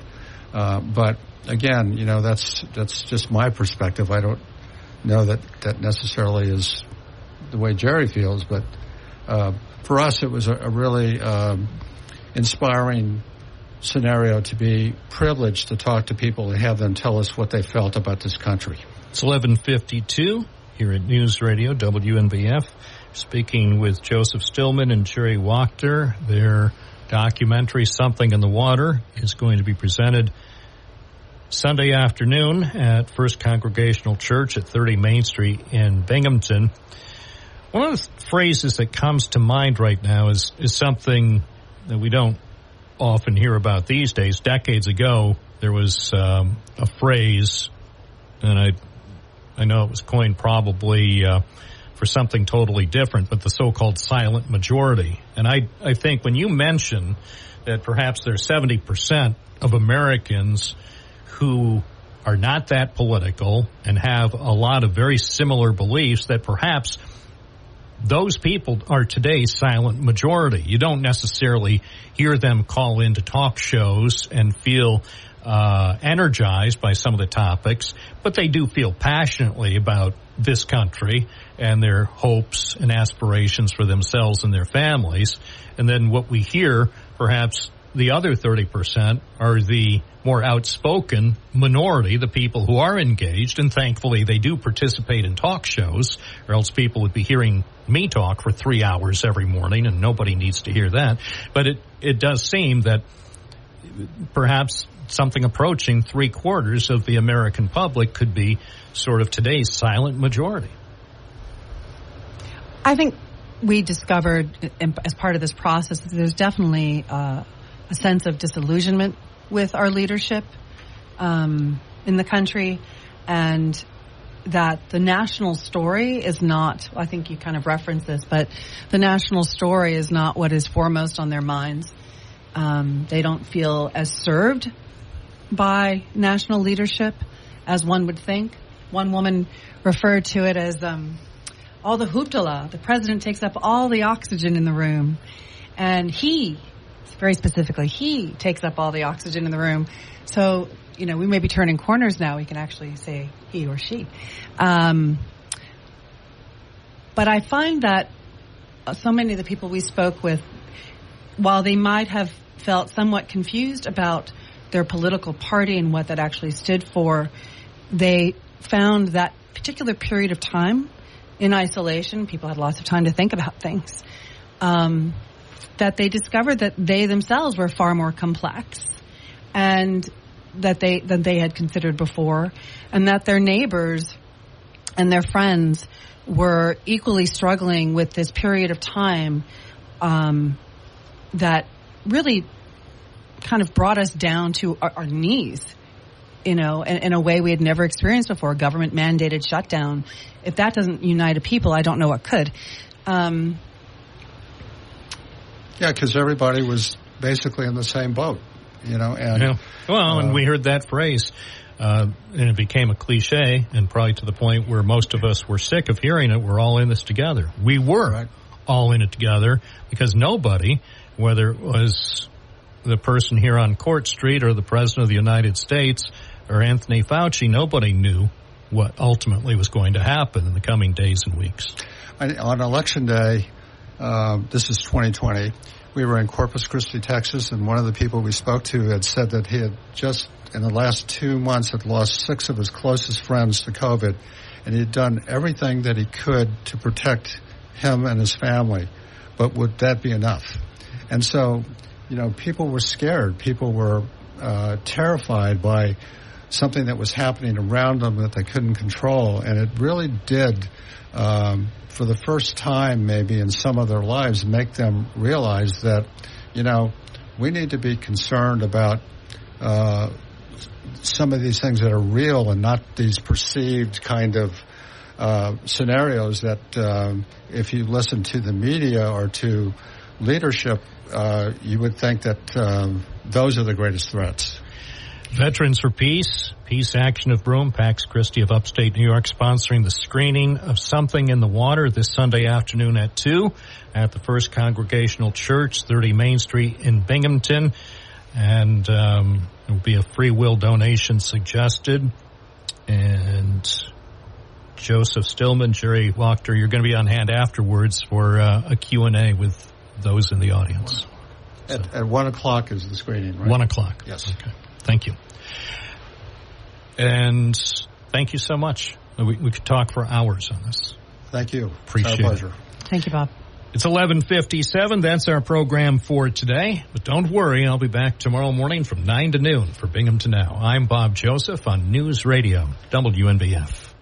But again, that's just my perspective. I don't know that necessarily is the way Jerry feels, but for us it was a really inspiring scenario to be privileged to talk to people and have them tell us what they felt about this country. It's 11:52 here at News Radio WNBF. Speaking with Joseph Stillman and Jerry Wachter. Their documentary, Something in the Water, is going to be presented Sunday afternoon at First Congregational Church at 30 Main Street in Binghamton. One of the phrases that comes to mind right now is something that we don't often hear about these days. Decades ago, there was a phrase, and I know it was coined probably for something totally different, but the so-called silent majority. And I think when you mention that perhaps there's 70% of Americans who are not that political and have a lot of very similar beliefs, that perhaps those people are today's silent majority. You don't necessarily hear them call into talk shows and feel energized by some of the topics, but they do feel passionately about this country and their hopes and aspirations for themselves and their families. And then what we hear, perhaps the other 30%, are the more outspoken minority, the people who are engaged, and thankfully they do participate in talk shows, or else people would be hearing me talk for 3 hours every morning, and nobody needs to hear that. But it does seem that perhaps something approaching 3/4 of the American public could be sort of today's silent majority. I think we discovered as part of this process that there's definitely a sense of disillusionment with our leadership in the country, and that the national story is not, I think you kind of referenced this, but the national story is not what is foremost on their minds. They don't feel as served by national leadership as one would think. One woman referred to it as all the hoopla. The president takes up all the oxygen in the room, and very specifically, he takes up all the oxygen in the room. So, we may be turning corners now. We can actually say he or she. But I find that so many of the people we spoke with, while they might have felt somewhat confused about their political party and what that actually stood for, they found that particular period of time in isolation. People had lots of time to think about things. that they discovered that they themselves were far more complex and than they had considered before, and that their neighbors and their friends were equally struggling with this period of time that really kind of brought us down to our knees, in a way we had never experienced before. A government-mandated shutdown. If that doesn't unite a people, I don't know what could. Yeah, because everybody was basically in the same boat, and and we heard that phrase, and it became a cliche, and probably to the point where most of us were sick of hearing it. We're all in this together. We were all in it together, because nobody, whether it was the person here on Court Street or the President of the United States or Anthony Fauci, nobody knew what ultimately was going to happen in the coming days and weeks. On Election Day, this is 2020, we were in Corpus Christi, Texas, and one of the people we spoke to had said that he had just, in the last 2 months, had lost 6 of his closest friends to COVID, and he had done everything that he could to protect him and his family. But would that be enough? And so, people were scared. People were terrified by something that was happening around them that they couldn't control. And it really did, for the first time maybe in some of their lives, make them realize that, we need to be concerned about some of these things that are real and not these perceived kind of scenarios that if you listen to the media or to leadership, you would think that those are the greatest threats. Veterans for Peace, Peace Action of Broome, Pax Christi of upstate New York, sponsoring the screening of Something in the Water this Sunday afternoon at 2 at the First Congregational Church, 30 Main Street in Binghamton. And there will be a free will donation suggested. And Joseph Stillman, Jerry Wachter, you're going to be on hand afterwards for a Q&A with those in the audience. At 1 o'clock is the screening, right? 1 o'clock. Yes. Okay. Thank you. And thank you so much. We could talk for hours on this. Thank you. Appreciate it's our pleasure. Thank you, Bob. It's 11:57. That's our program for today. But don't worry, I'll be back tomorrow morning from 9 to noon for Binghamton Now. I'm Bob Joseph on News Radio, WNBF.